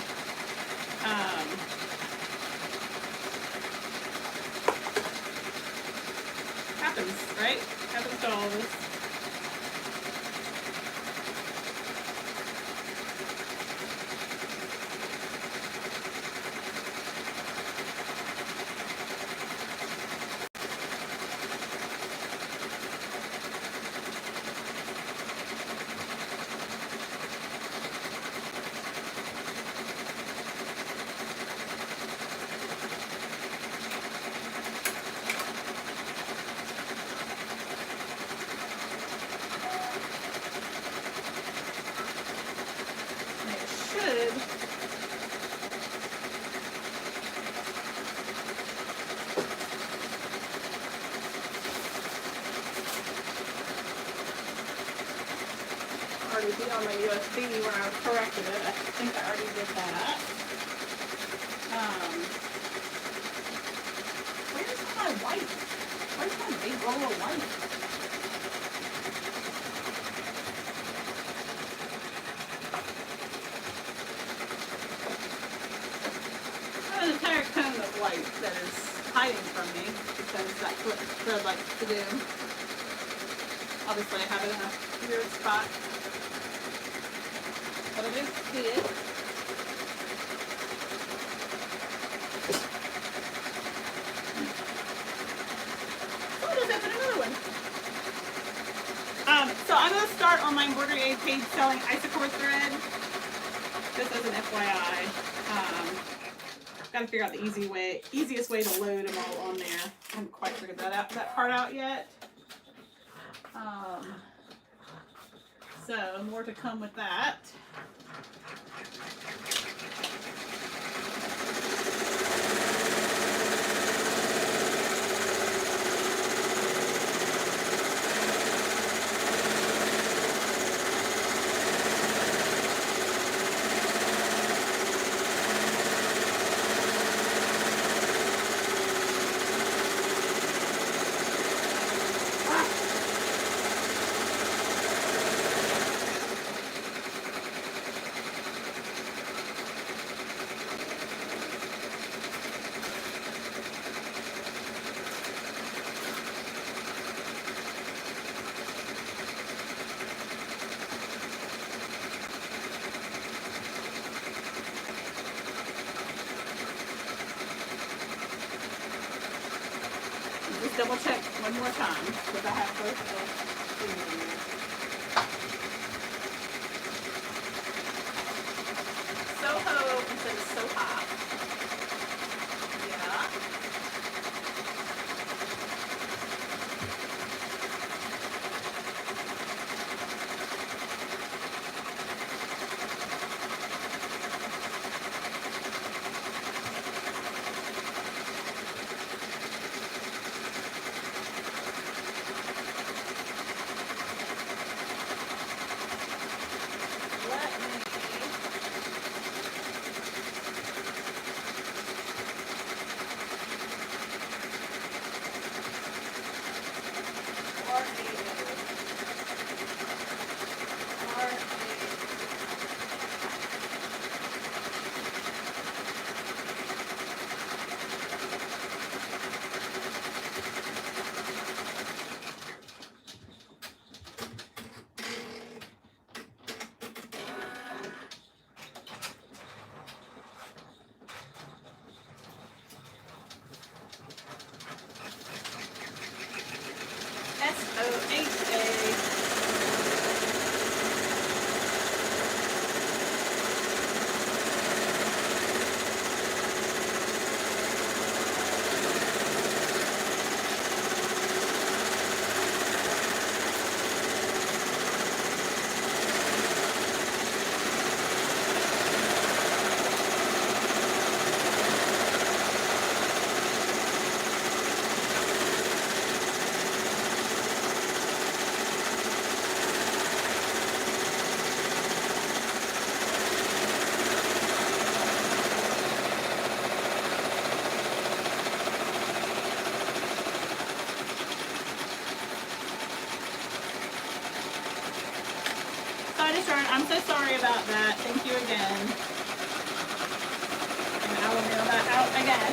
Happens, right? Happens to all of us. Already be on my USB where I corrected it. I think I already did that. Where's my white? Where's my big roll of white? I have an entire cone of white that is hiding from me because that's what Fred likes to do. Obviously I have it in a weird spot. But I do see it. Oh, there's another one. So I'm going to start on my embroidery page selling isocore thread. Just as an FYI. Got to figure out the easiest way to load them all on there. I haven't quite figured that part out yet. So more to come with that. Just double check one more time because I have both of those in there. Soho instead of Soha. Yeah. I'm so sorry about that. Thank you again. And I will mail that out again.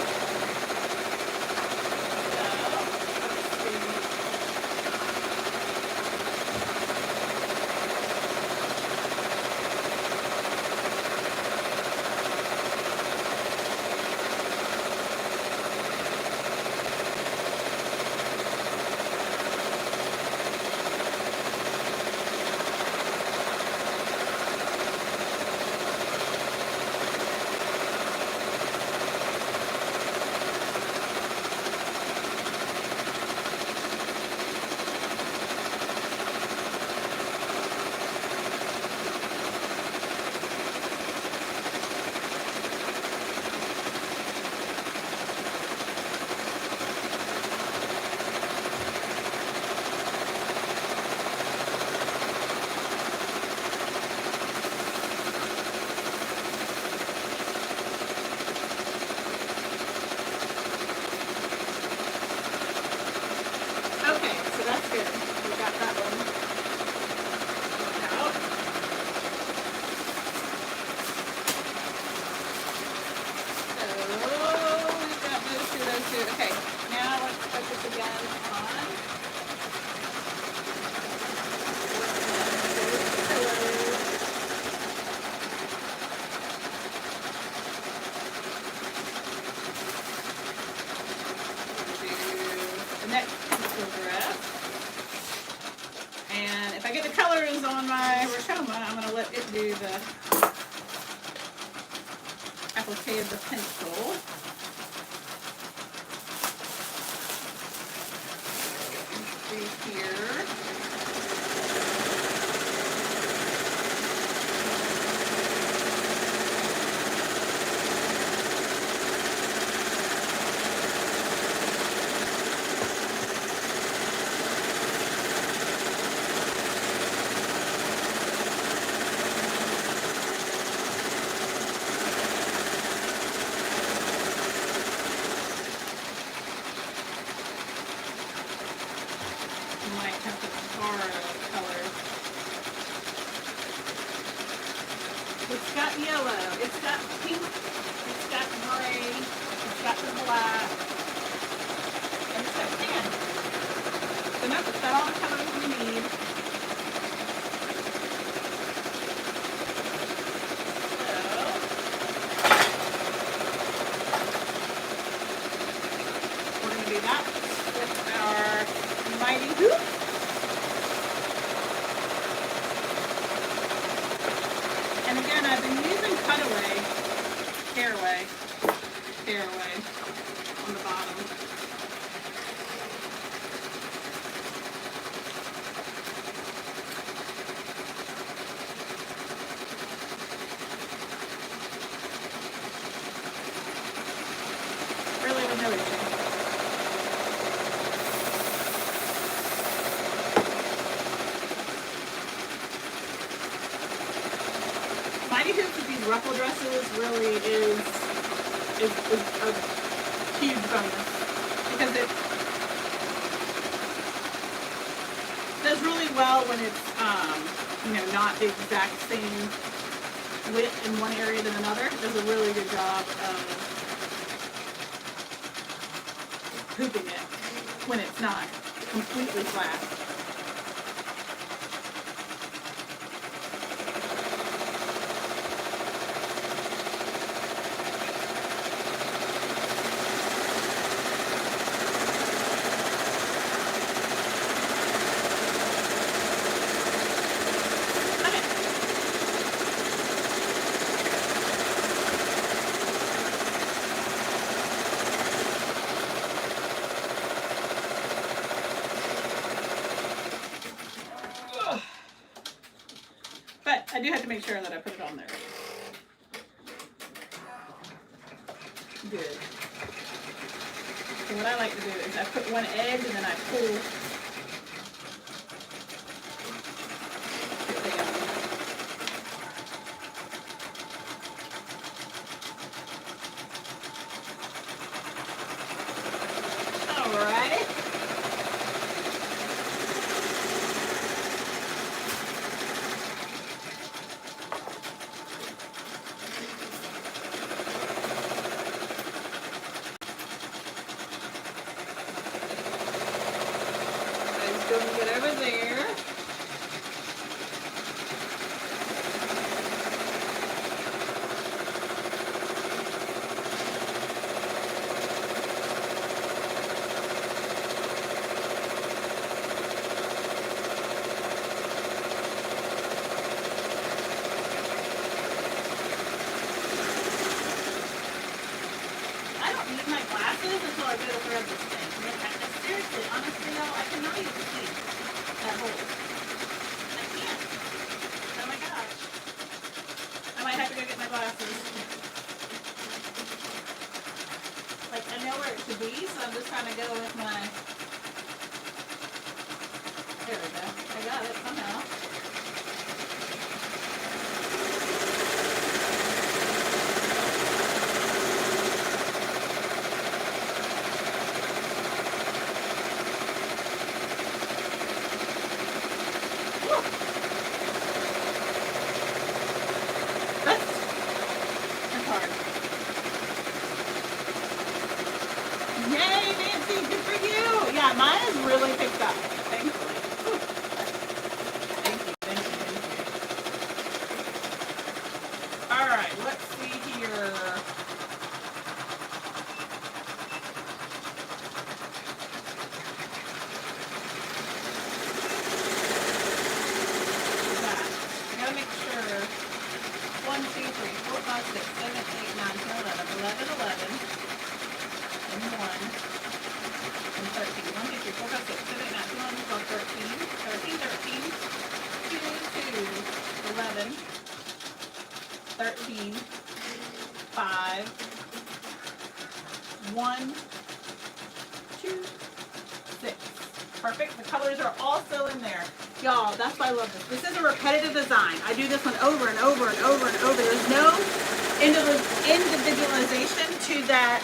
Do the applique of the pencil. See here. It's got yellow, it's got pink, it's got gray, it's got the black, and it's got tan. So nope, it's got all the colors we need. So we're going to do that with our mighty hoop. And again, I've been using cutaway, tearaway on the bottom. Really with no issue. Mighty hoops with these ruffle dresses really is a huge bonus because it does really well when it's not the exact same width in one area than another. It does a really good job of hooping it when it's not completely flat. But I do have to make sure that I put it on there. Good. So what I like to do is I put one edge and then I pull it down. All right. that over there. Until I go to thread this thing. Seriously, honestly, y'all, I cannot even see that hole. I can't. Oh my gosh. I might have to go get my glasses. Like, I know where it should be, so I'm just trying to go with my... There we go. I got it somehow. Mine is really picked up, thankfully. Thank you. All right, let's see here. I gotta make sure. 1, 2, 3, 4, 5, 6, 7, 8, 9, 10, 11, 11, and 1. 13. 1, 2, 3, 4, 5, 6, 7, 8, 9, 10, 11, 12, 13, 11, 13, 5, 1, 2, 6. Perfect. The colors are all still in there. Y'all, that's why I love this. This is a repetitive design. I do this one over and over and over and over. There's no individualization to that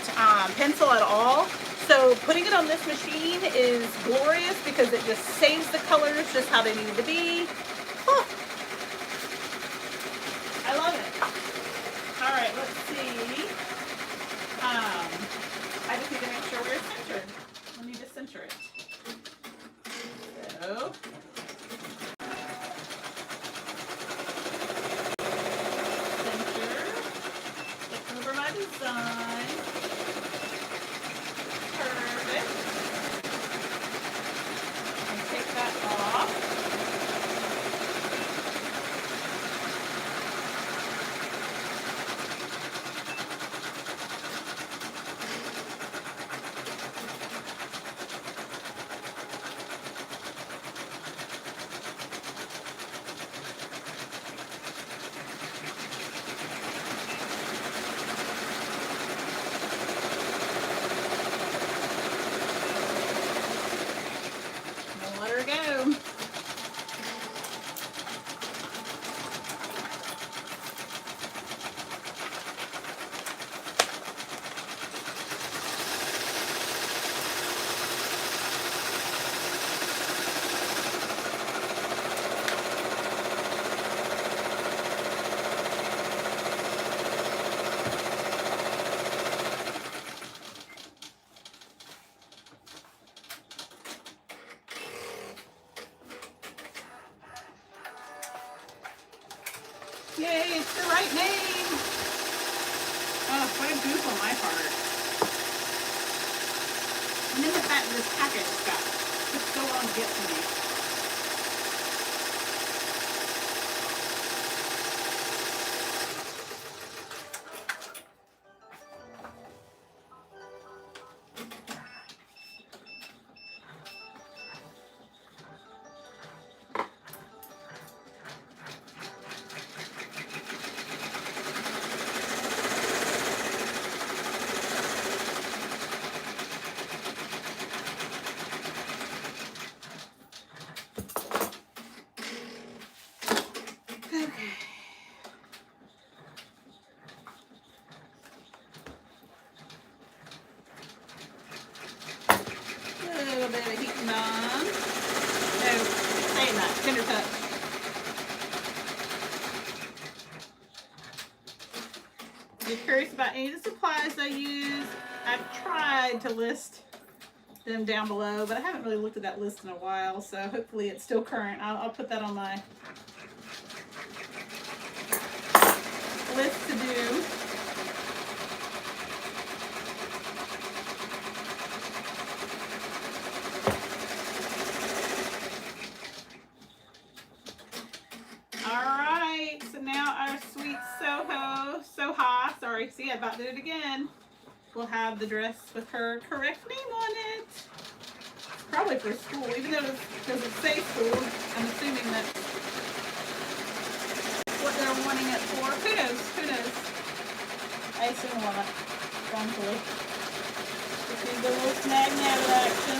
pencil at all. So putting it on this machine is glorious because it just saves the colors just how they need to be. Oh, I love it. All right, let's see. I just need to make sure we're centered. Let me just center it. So. Center. Look over my design. Perfect. And take that off. Yay, it's the right name. Oh, what a goof on my part. And then the fact that this packet took so long to get to me. Tender touch. If you're curious about any of the supplies I use, I've tried to list them down below, but I haven't really looked at that list in a while, so hopefully it's still current. I'll put that on my list to do. Alright, so now our sweet Soha, sorry, see I about did it again. We'll have the dress with her correct name on it. Probably for school, even though it doesn't say school, I'm assuming that's what they're wanting it for. Who knows? Who knows? I assume a lot, frankly. Just need the little snag nab action.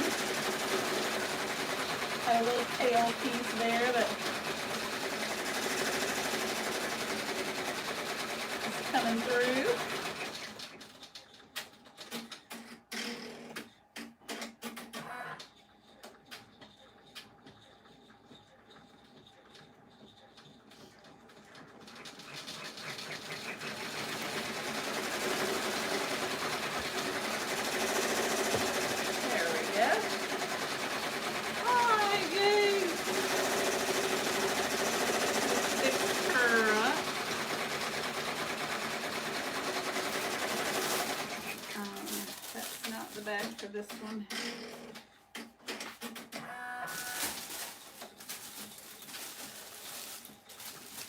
Got a little tail piece there that is coming through. For this one.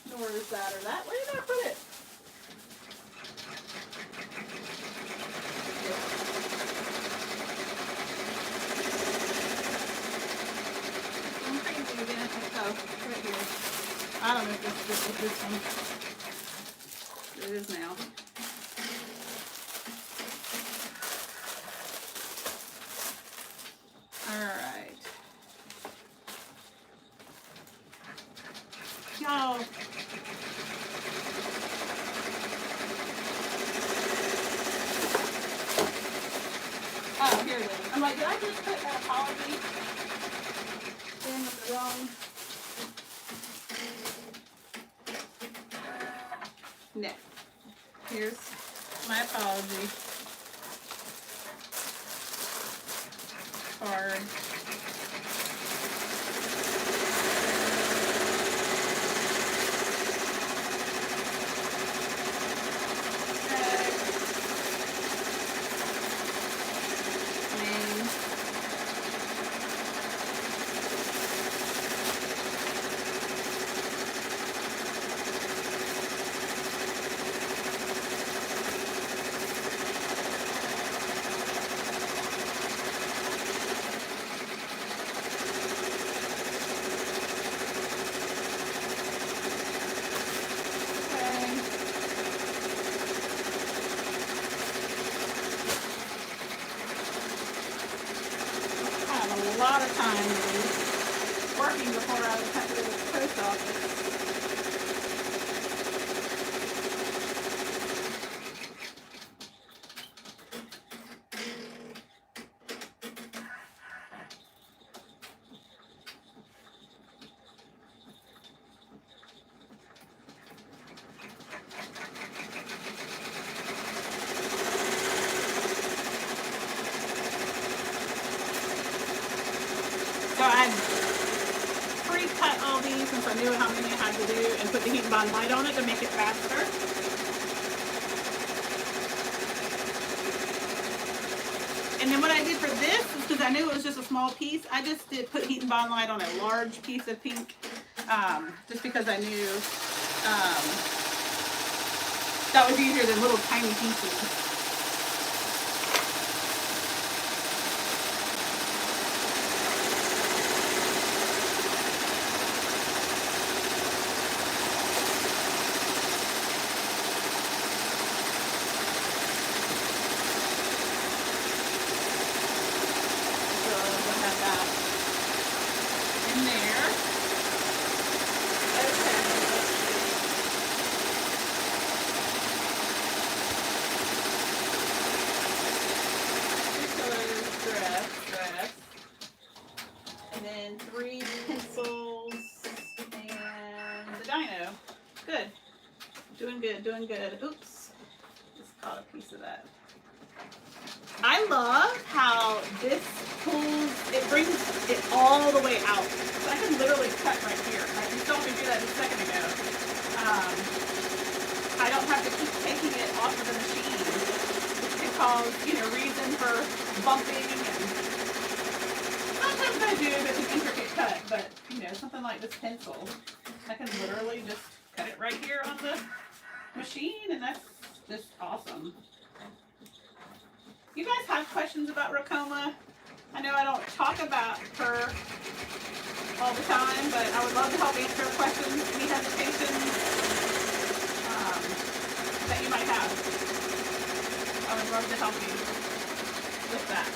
Nor is that or that. Where did I put it? I'm crazy again. Oh, right here. I don't know if this is this one. It is now. Alright. Y'all. Oh, here it is. I'm like, did I just put that apology in with the wrong? No. Here's my apology card. A lot of time working before I was at the post office. So I pre-cut all these since I knew how many I had to do and put the heat and bond light on it to make it faster. And then what I did for this is because I knew it was just a small piece, I just did put heat and bond light on a large piece of pink just because I knew that was easier than little tiny pieces. And 3 pencils and the dino. Good. Doing good, doing good. Oops. Just caught a piece of that. I love how this it all the way out. So I can literally cut right here. Right? You saw me do that a second ago. I don't have to keep taking it off of the machine. It can cause, reason for bumping, and sometimes I do if it's an intricate cut, but something like this pencil, I can literally just cut it right here on the machine, and that's just awesome. You guys have questions about Racoma? I know I don't talk about her all the time, but I would love to help answer questions, any hesitations that you might have. I would love to help you with that.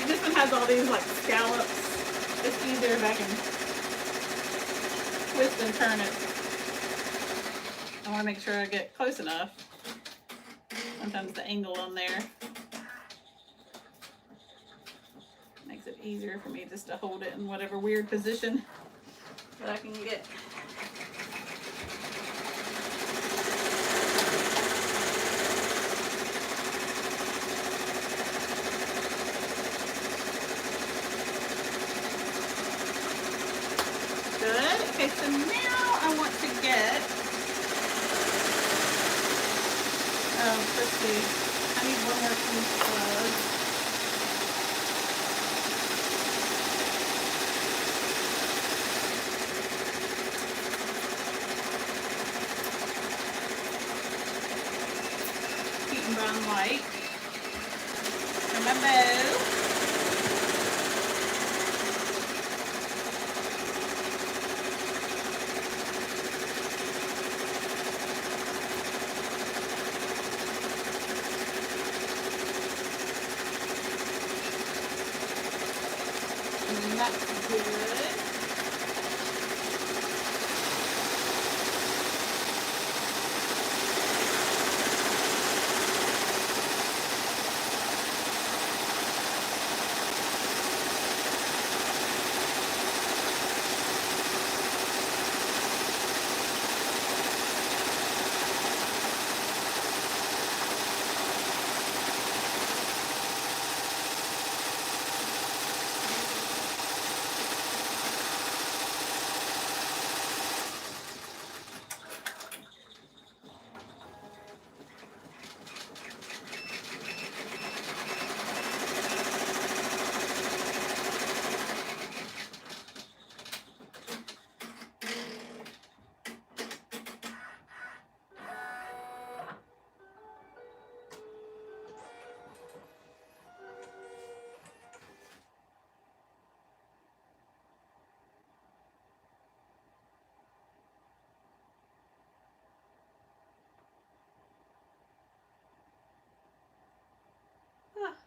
This one has all these like scallops. It's easier if I can twist and turn it. I want to make sure I get close enough. Sometimes the angle on there makes it easier for me just to hold it in whatever weird position that I can get. Good. Okay, so now I want to get, let's see, I need one more piece of, Pink and brown white for my bow. That's good.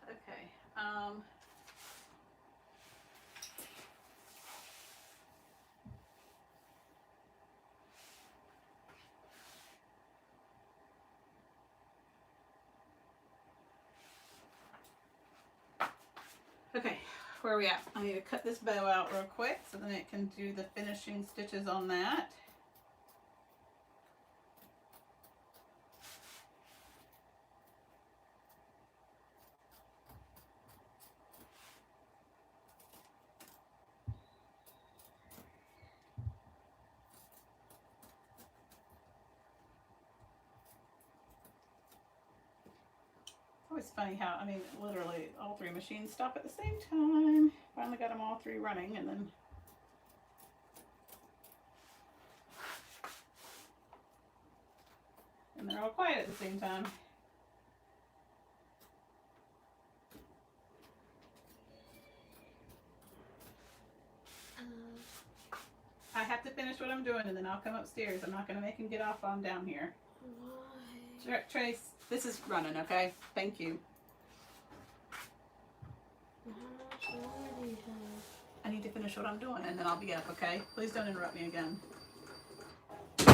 Okay. Okay, where are we at? I need to cut this bow out real quick so then it can do the finishing stitches on that. Always funny how, I mean, literally all three machines stop at the same time. Finally got them all three running, and then they're all quiet at the same time. I have to finish what I'm doing and then I'll come upstairs. I'm not going to make him get off while I'm down here.
Why?
Trace, this is running, okay? Thank you.
How much longer do you have?
I need to finish what I'm doing and then I'll be up, okay? Please don't interrupt me again. Who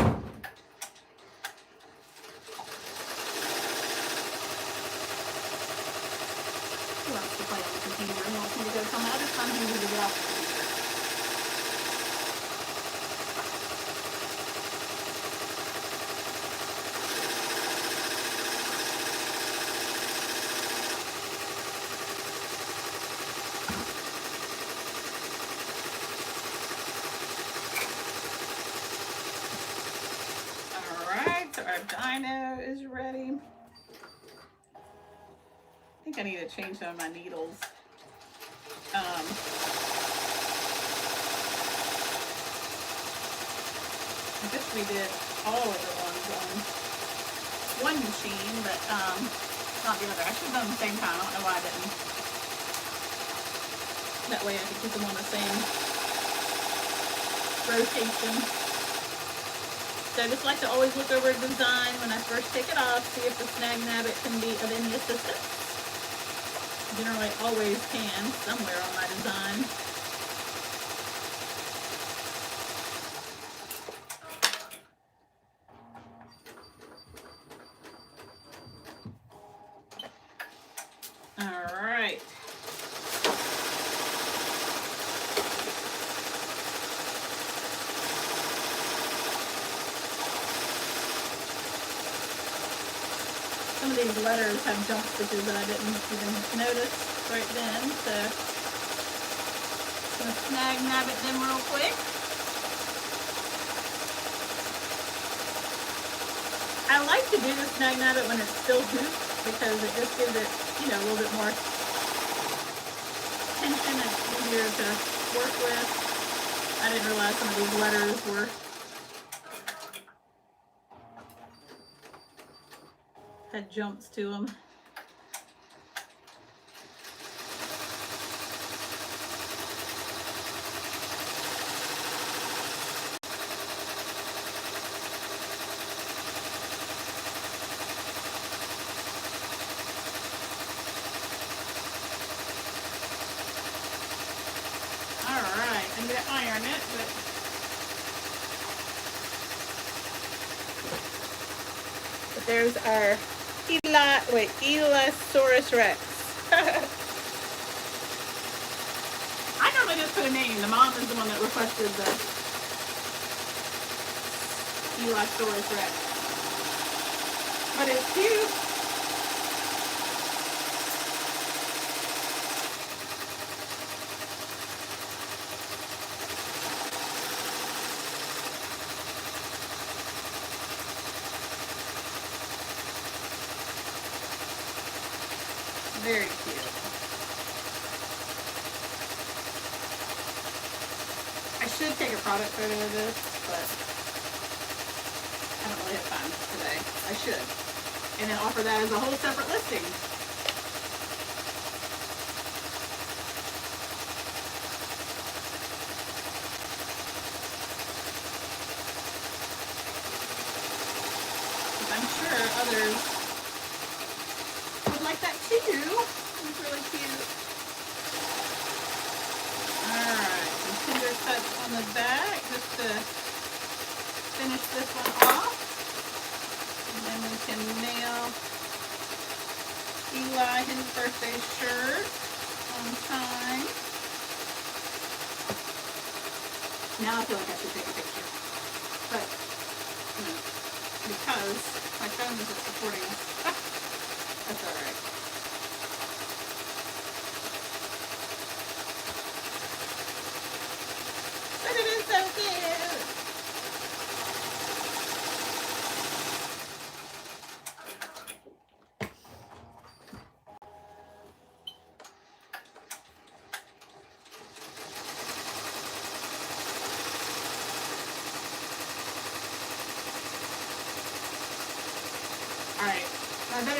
wants to play on the computer and wants me to go some other time he needs to get off? Dino is ready. I think I need to change some of my needles. I just redid all of the ones on one machine, but not the other. I should have done them at the same time. I don't know why I didn't. That way I can keep them on the same rotation. So I just like to always look over a design when I first take it off, see if the snag nabbit can be of any assistance. Generally always can, somewhere on my design. All right. Some of these letters have jump stitches that I didn't even notice right then, so I'm going to snag nabbit them real quick. I like to do the snag nabbit when it's still hooped because it just gives it, you know, a little bit more tension. It's easier to work with. I didn't realize some of these letters were had jumps to them. All right, I'm gonna iron it, but there's our Elasaurus Rex. I normally just put a name. The mom is the one that requested the Elasaurus Rex. But it's cute. Very cute. I should take a product photo of this, but I don't really have time today. I should. And then offer that as a whole separate listing. I'm sure others would like that too. It's really cute. Alright, some cinder cuts on the back just to finish this one off. And then we can nail Eli his birthday shirt on time. Now I feel like I should take a picture. But, you know, because my phone isn't supporting us. That's alright. But it is so cute.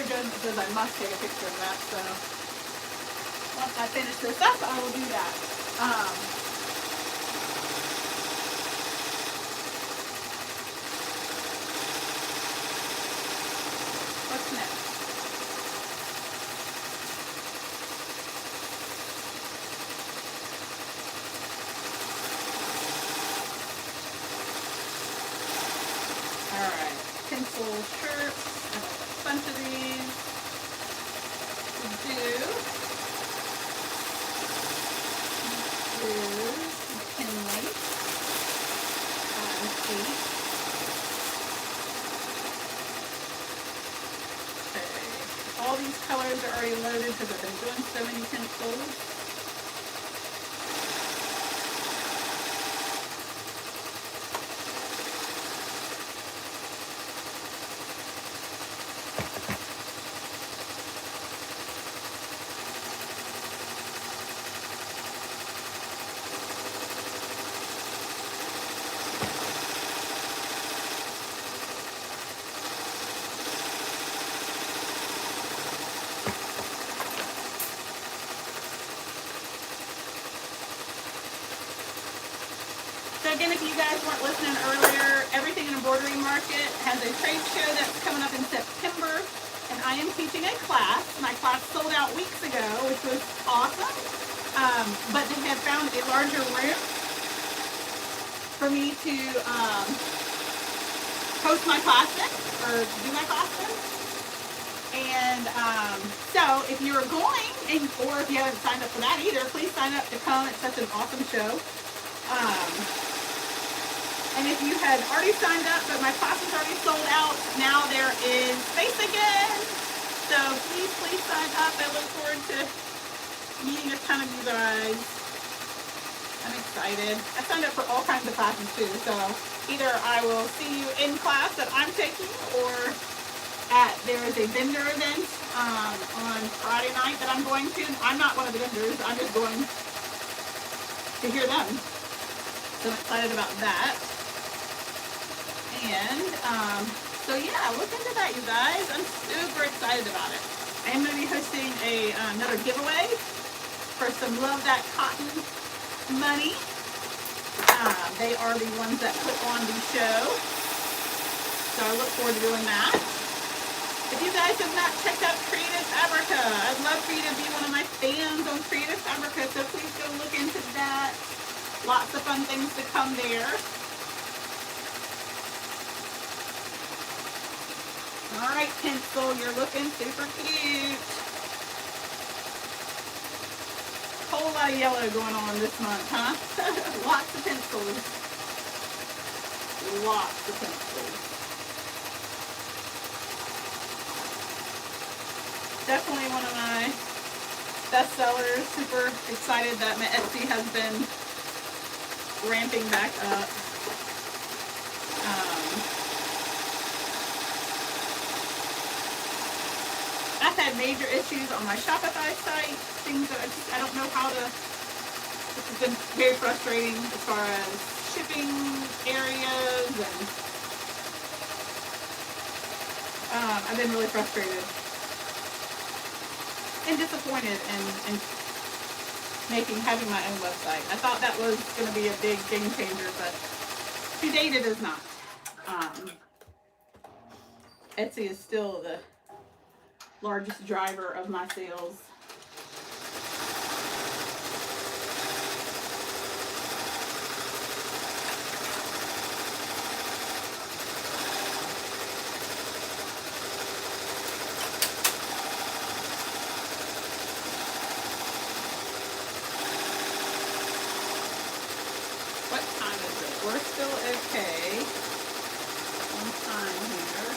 judgment says I must take a picture of that, so once I finish this up, I will do that. What's next? Alright, pencil shirts. I have a bunch of these to do. This is McKinley. Feet. Okay. All these colors are already loaded because I've been doing so many pencils. So again, if you guys weren't listening earlier, Everything in Embroidery Market has a trade show that's coming up in September, and I am teaching a class. My class sold out weeks ago, which was awesome, but they have found a larger room for me to host my class in, or do my class in. And so if you're going, or if you haven't signed up for that either, please sign up to come. It's such an awesome show. And if you had already signed up, but my class is already sold out, now there is space again. So please sign up. I look forward to meeting a ton of you guys. I'm excited. I signed up for all kinds of classes too. So either I will see you in class that I'm taking, or there is a vendor event on Friday night that I'm going to. I'm not one of the vendors. I'm just going to hear them. So I'm excited about that. And so yeah, look into that, you guys. I'm super excited about it. I am going to be hosting another giveaway for some Love That Cotton money. They are the ones that put on the show. So I look forward to doing that. If you guys have not checked out Creative Fabrica, I'd love for you to be one of my fans on Creative Fabrica. So please go look into that. Lots of fun things to come there. All right, pencil, you're looking super cute. Whole lot of yellow going on this month, huh? Lots of pencils. Lots of pencils. Definitely one of my best sellers. Super excited that my Etsy has been ramping back up. I've had major issues on my Shopify site, things that I don't know how to. This has been very frustrating as far as shipping areas, and I've been really frustrated and disappointed in having my own website. I thought that was going to be a big game changer, but to date it is not. Etsy is still the largest driver of my sales. What time is it? We're still okay on time here.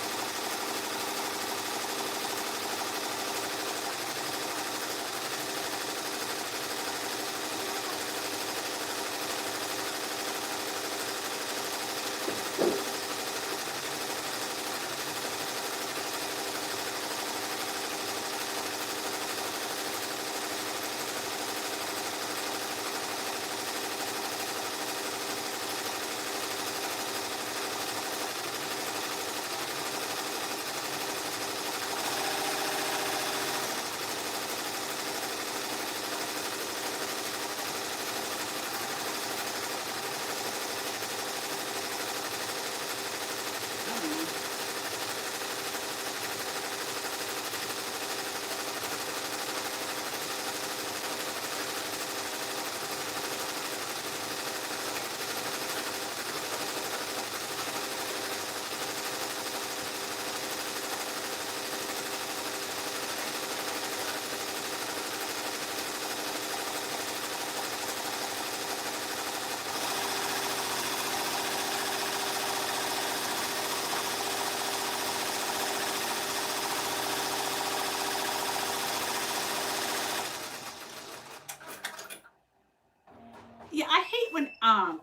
hate when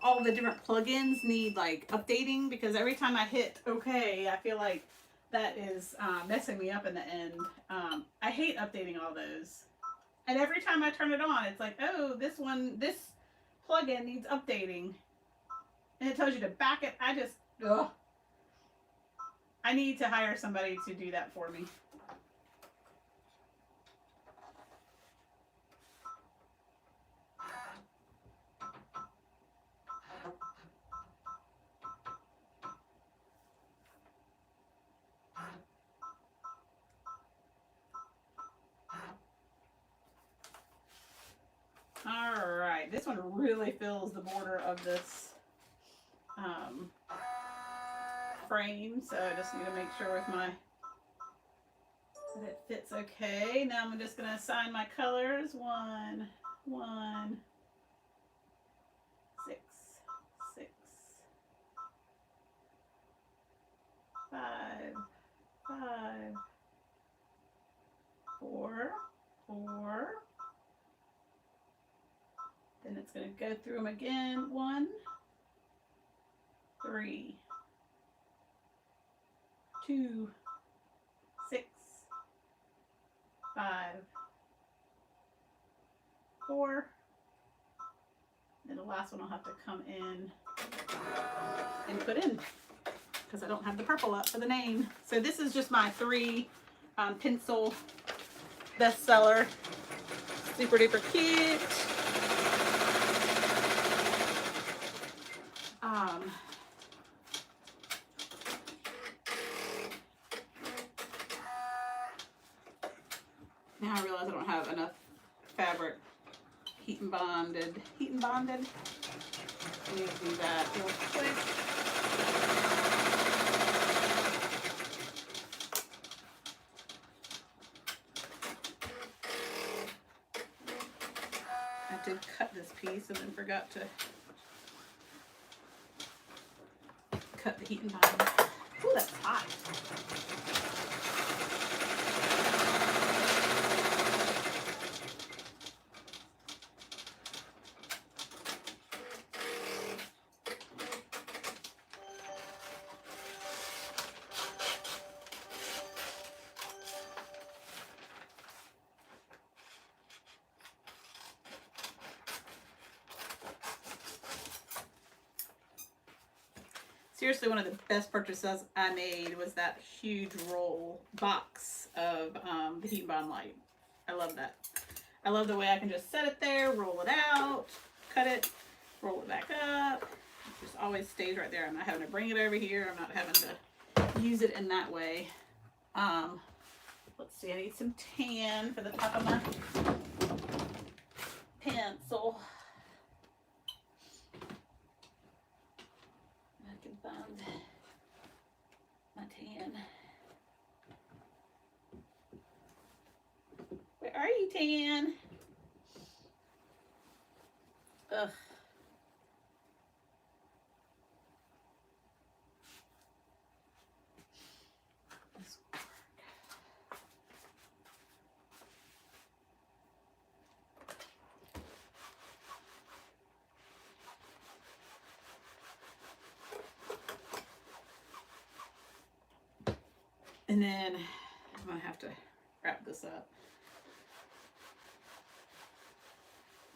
all the different plugins need like updating, because every time I hit OK, I feel like that is messing me up in the end. I hate updating all those. And every time I turn it on, it's like, oh, this plugin needs updating. And it tells you to back it. Ugh. I need to hire somebody to do that for me. All right, this one really fills the border of this frame, so I just need to make sure with that it fits okay. Now I'm just going to assign my colors. 1, 1, 6, 6, 5, 5, 4, 4. Then it's going to go through them again. 1, 3, 2, 6, 5, 4. Then the last one I'll have to come in and put in, because I don't have the purple up for the name. So this is just my 3 pencil bestseller. Super duper cute. Now I realize I don't have enough fabric heat and bonded. Let me do that real quick. I did cut this piece and then forgot to cut the heat and bond. Ooh, that's hot. Seriously, one of the best purchases I made was that huge roll box of the heat and bond light. I love that. I love the way I can just set it there, roll it out, cut it, roll it back up. It just always stays right there. I'm not having to bring it over here. I'm not having to use it in that way. Let's see, I need some tan for the top of my pencil. Find my tan. Where are you, tan? Ugh. This will work. And then I'm going to have to wrap this up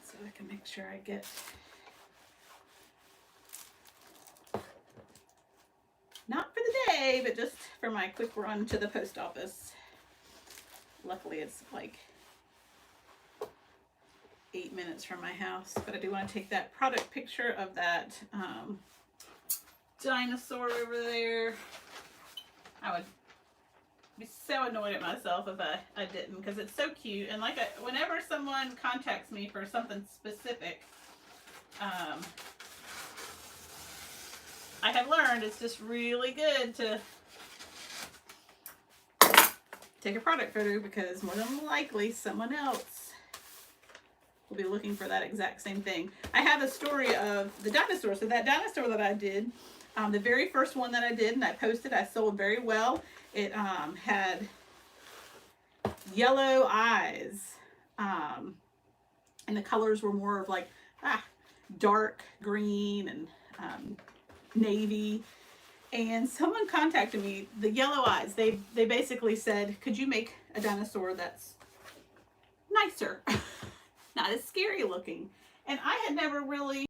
so I can make sure I get not for the day, but just for my quick run to the post office. Luckily, it's like 8 minutes from my house, but I do want to take that product picture of that dinosaur over there. I would be so annoyed at myself if I didn't, because it's so cute. And like whenever someone contacts me for something specific, I have learned it's just really good to take a product photo, because more than likely someone else will be looking for that exact same thing. I have a story of the dinosaur. So that dinosaur that I did, the very first one that I did and I posted, I sold very well. It had yellow eyes, and the colors were more of like dark green and navy. And someone contacted me, the yellow eyes, they basically said, could you make a dinosaur that's nicer, not as scary looking? And I had never really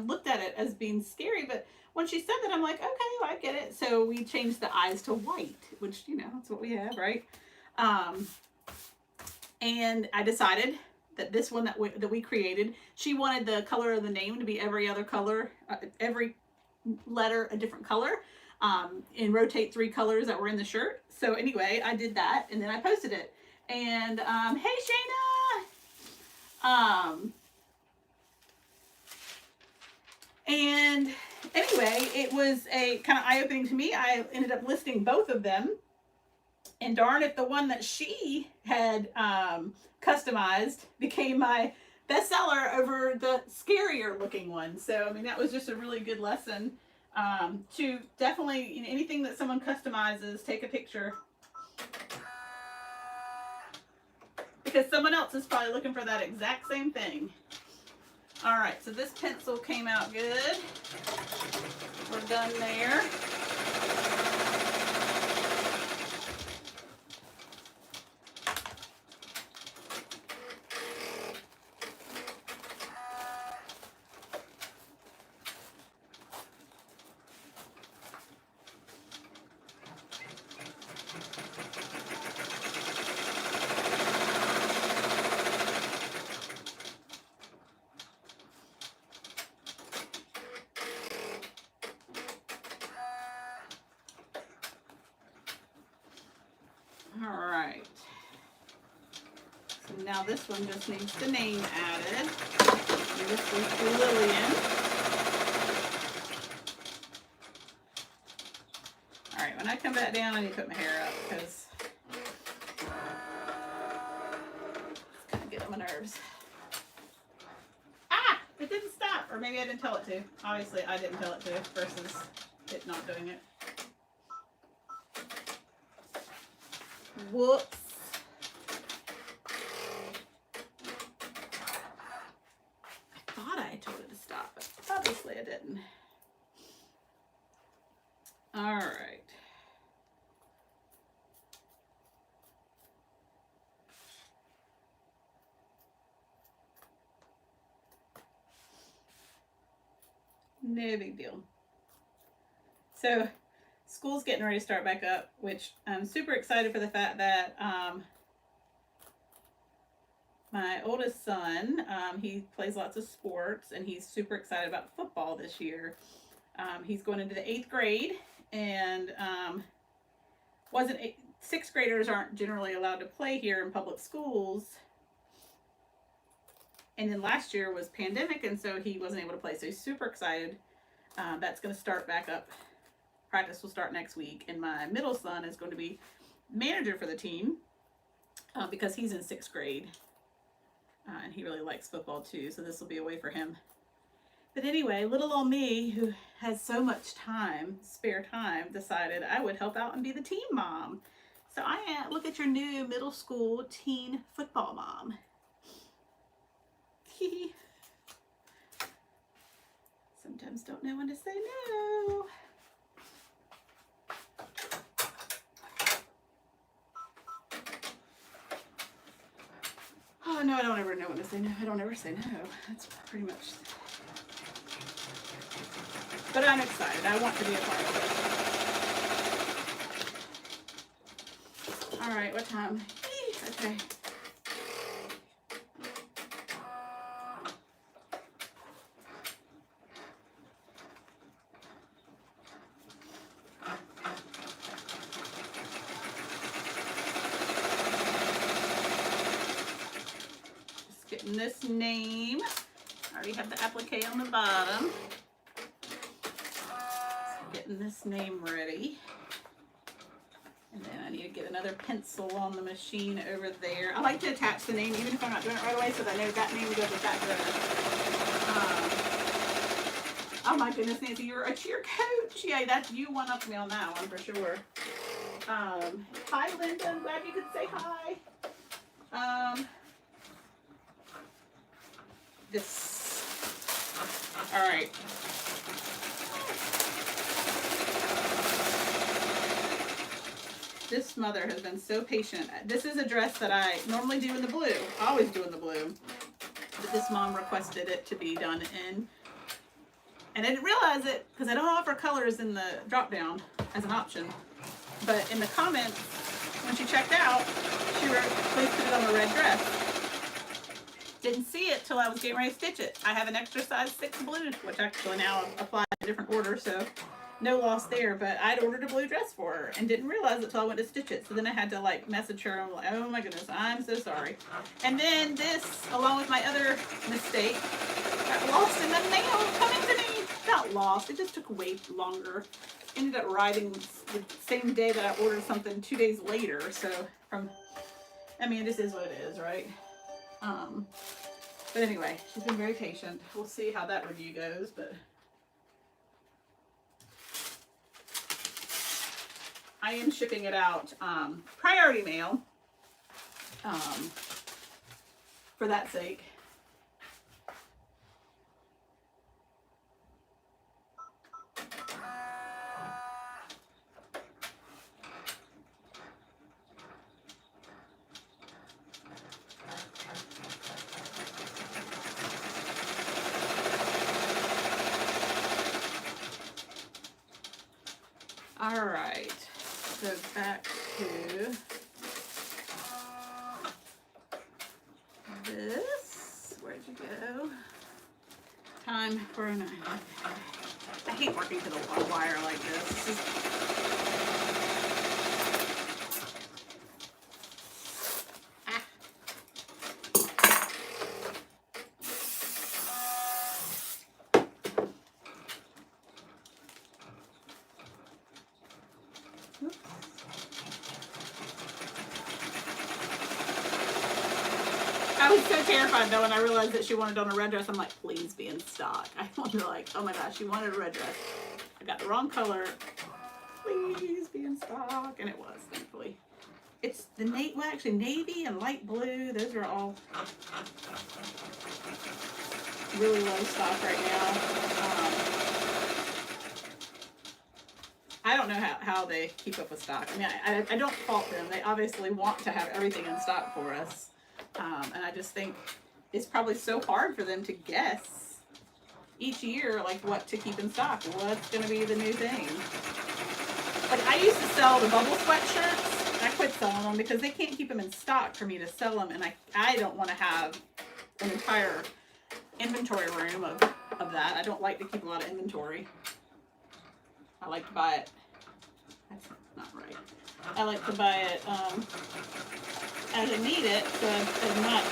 looked at it as being scary, but when she said that, I'm like, okay, well, I get it. So we changed the eyes to white, which, you know, that's what we have, right? And I decided that this one that we created, she wanted the color of the name to be every other color, every letter a different color, and rotate 3 colors that were in the shirt. So anyway, I did that, and then I posted it. And hey, Shayna! And anyway, it was a kind of eye-opening to me. I ended up listing both of them. And darn if the one that she had customized became my bestseller over the scarier looking one. So, I mean, that was just a really good lesson to definitely, you know, anything that someone customizes, take a picture. Because someone else is probably looking for that exact same thing. All right, so this pencil came out good. We're done there. All right. So now this one just needs the name added. And this one's for Lillian. All right, when I come back down, I need to put my hair up because it's kind of getting on my nerves. Ah, it didn't stop, or maybe I didn't tell it to. Obviously, I didn't tell it to versus it not doing it. Whoops. I thought I told it to stop, but obviously I didn't. All right. No big deal. So, school's getting ready to start back up, which I'm super excited for the fact that my oldest son, he plays lots of sports, and he's super excited about football this year. He's going into the 8th grade, and sixth graders aren't generally allowed to play here in public schools. And then last year was pandemic, and so he wasn't able to play. So he's super excited. That's going to start back up. Practice will start next week, and my middle son is going to be manager for the team because he's in 6th grade, and he really likes football too, so this will be a way for him. But anyway, little old me, who has so much time, spare time, decided I would help out and be the team mom. So I am, look at your new middle school teen football mom. Sometimes don't know when to say no. Oh, no, I don't ever know when to say no. I don't ever say no. That's pretty much. But I'm excited. I want to be a part of it. All right, what time? Okay. This name, I already have the applique on the bottom. So getting this name ready. And then I need to get another pencil on the machine over there. I like to attach the name even if I'm not doing it right away so that I know that name goes with that dress. Oh my goodness, Nancy, you're a cheer coach. Yeah, you one up me on that one for sure. Hi Linda, I'm glad you could say hi. All right. This mother has been so patient. This is a dress that I normally do in the blue. I always do in the blue. But this mom requested it to be done in. And I didn't realize it because I don't offer colors in the drop down as an option. But in the comments, when she checked out, she wrote, please put it on a red dress. Didn't see it till I was getting ready to stitch it. I have an extra size 6 blue, which actually now applies to a different order, so no loss there. But I'd ordered a blue dress for her and didn't realize it till I went to stitch it. So then I had to like message her. I'm like, oh my goodness, I'm so sorry. And then this, along with my other mistake, got lost in the mail coming to me. Not lost, it just took way longer. Ended up arriving the same day that I ordered something 2 days later. So I mean, this is what it is, right? But anyway, she's been very patient. We'll see how that review goes, but I am shipping it out priority mail for that sake. All right, so back to this. Where'd you go? Time for an. I hate working to the wire like this. I was so terrified though when I realized that she wanted on a red dress. I'm like, please be in stock. I wanted like, oh my gosh, she wanted a red dress. I got the wrong color. Please be in stock. And it was, thankfully. It's the well, actually navy and light blue. Those are all really low stock right now. I don't know how they keep up with stock. I mean, I don't fault them. They obviously want to have everything in stock for us. And I just think it's probably so hard for them to guess each year, like what to keep in stock, what's going to be the new thing. Like I used to sell the bubble sweatshirts. I quit selling them because they can't keep them in stock for me to sell them. And I don't want to have an entire inventory room of that. I don't like to keep a lot of inventory. I like to buy it. That's not right. I like to buy it as I need it, so I'm not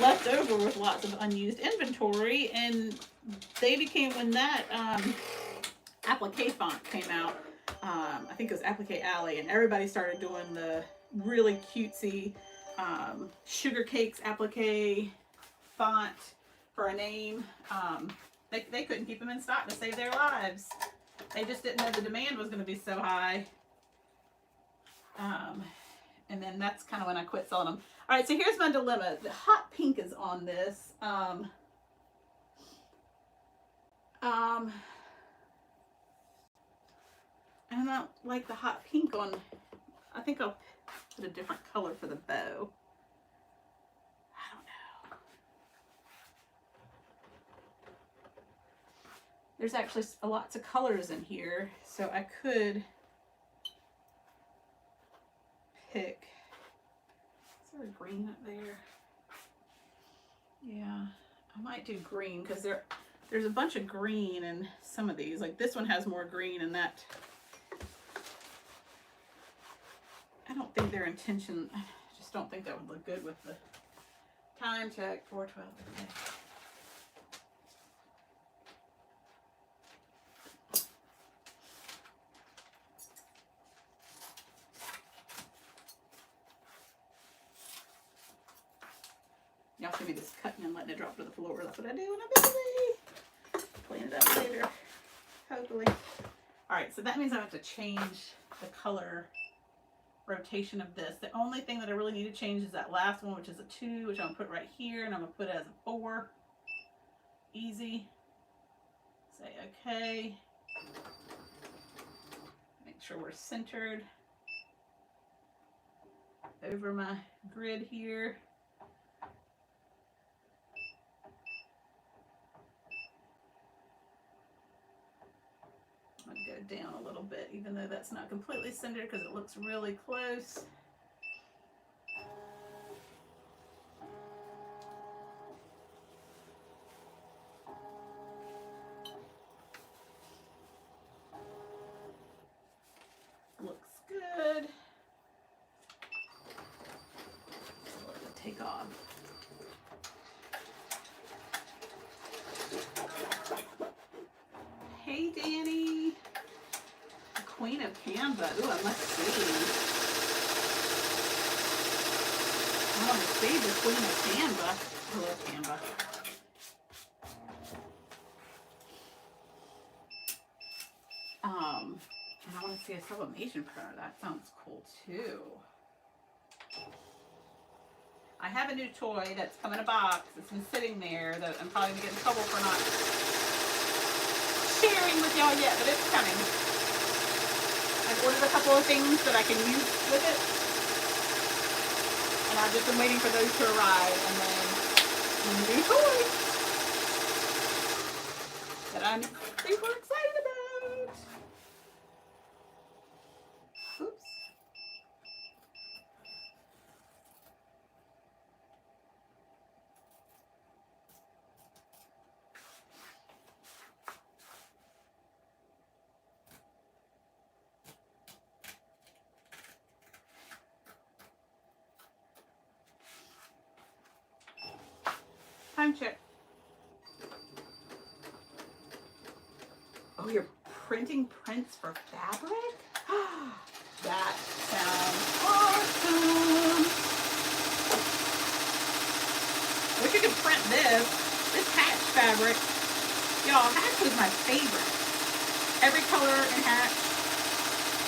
left over with lots of unused inventory. And they became, when that Applique font came out, I think it was Applique Alley, and everybody started doing the really cutesy sugar cakes Applique font for a name. They couldn't keep them in stock to save their lives. They just didn't know the demand was going to be so high. And then that's kind of when I quit selling them. All right, so here's my dilemma. The hot pink is on this. And I don't like the hot pink on. I think I'll put a different color for the bow. I don't know. There's actually lots of colors in here, so I could pick. Is there a green up there? Yeah, I might do green because there's a bunch of green in some of these. Like this one has more green in that. I don't think their intention, I just don't think that would look good with the time check, 4:12. Okay. Y'all see me just cutting and letting it drop to the floor. That's what I do when I'm busy. Clean it up later, hopefully. All right, so that means I have to change the color rotation of this. The only thing that I really need to change is that last one, which is a 2, which I'm gonna put right here, and I'm gonna put it as a 4. Easy. Say okay. Make sure we're centered over my grid here. I'm going to go down a little bit, even though that's not completely centered because it looks really close. Looks good. Let it take off. Hey, Danny. The Queen of Canva. Ooh, I must see. I want to see the Queen of Canva. I love Canva. And I want to see a sublimation printer. That sounds cool too. I have a new toy that's come in a box. It's been sitting there that I'm probably going to get in trouble for not sharing with y'all yet, but it's coming. I've ordered a couple of things that I can use with it. And I've just been waiting for those to arrive, and then a new toy that I'm super excited about. Oops. Time check. Oh, you're printing prints for fabric? That sounds awesome. I wish you could print this. This hatch fabric. Y'all, hatch was my favorite. Every color in hatch.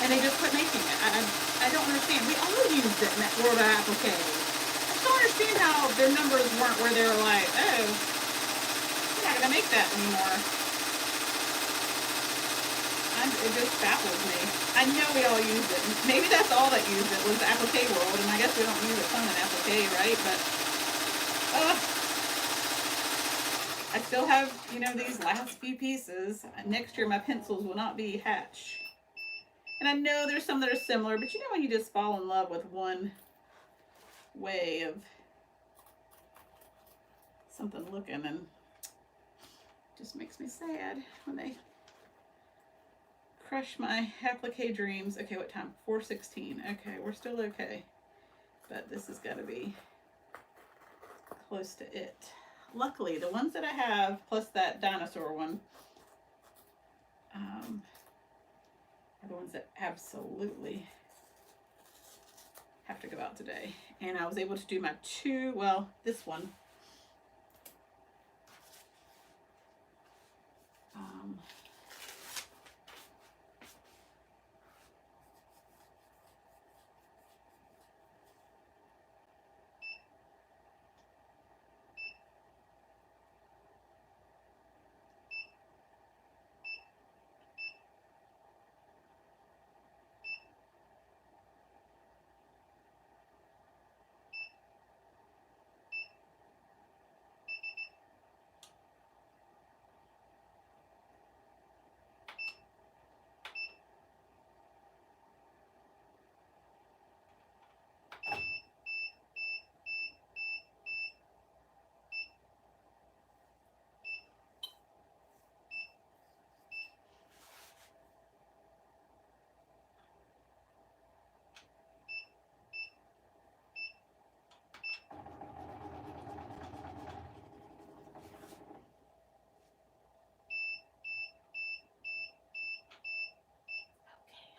And they just quit making it. I don't understand. We all used it in that world of applique. I don't understand how their numbers weren't where they were like, oh, we're not going to make that anymore. It just baffles me. I know we all use it. Maybe that's all that used it was the applique world, and I guess we don't use a ton in applique, right? But I still have, you know, these last few pieces. Next year my pencils will not be hatch. And I know there's some that are similar, but you know when you just fall in love with one way of something looking, and it just makes me sad when they crush my applique dreams. Okay, what time? 4:16. Okay, we're still okay. But this has got to be close to it. Luckily, the ones that I have, plus that dinosaur one, are the ones that absolutely have to go out today. And I was able to do my two, well, this one.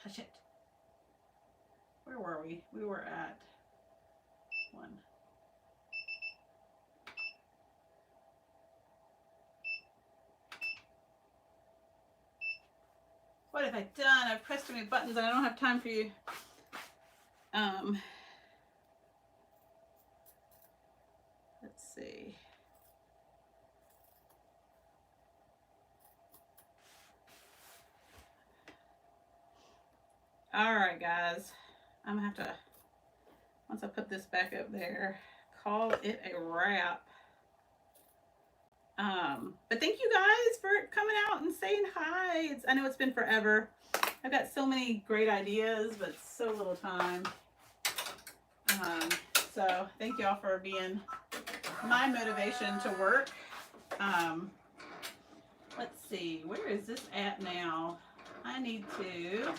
Hush it. Where were we? We were at 1. What have I done? I've pressed too many buttons and I don't have time for you. Let's see. All right, guys. I'm gonna have to, once I put this back up there, call it a wrap. But thank you guys for coming out and saying hi. I know it's been forever. I've got so many great ideas, but so little time. So thank y'all for being my motivation to work. Let's see, where is this at now? I need to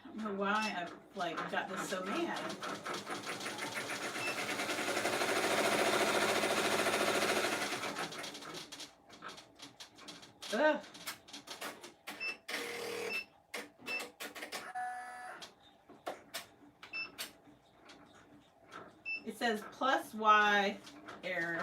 I don't know why I've like got this so mad. Ugh. It says plus Y error.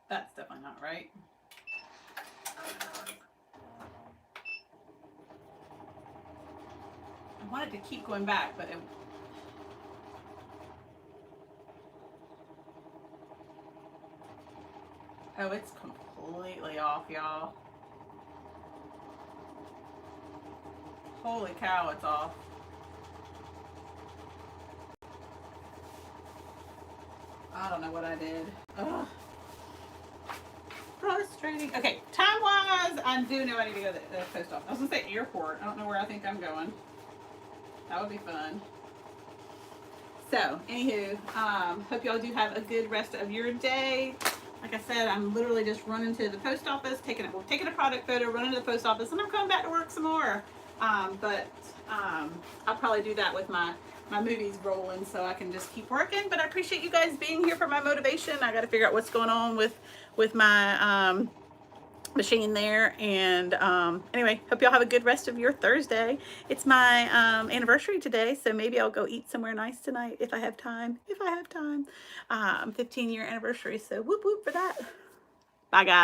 That's definitely not right. I wanted to keep going back, but it... Oh, it's completely off, y'all. Holy cow, it's off. I don't know what I did. Ugh. Frustrating. Okay, time-wise, I do know I need to go to the post office. I was gonna say airport. I don't know where I think I'm going. That would be fun. So, anywho, hope y'all do have a good rest of your day. Like I said, I'm literally just running to the post office, taking a product photo, running to the post office, and I'm coming back to work some more. But I'll probably do that with my movies rolling so I can just keep working. But I appreciate you guys being here for my motivation. I got to figure out what's going on with my machine there. And anyway, hope y'all have a good rest of your Thursday. It's my anniversary today, so maybe I'll go eat somewhere nice tonight if I have time. 15-year anniversary, so whoop whoop for that. Bye guys.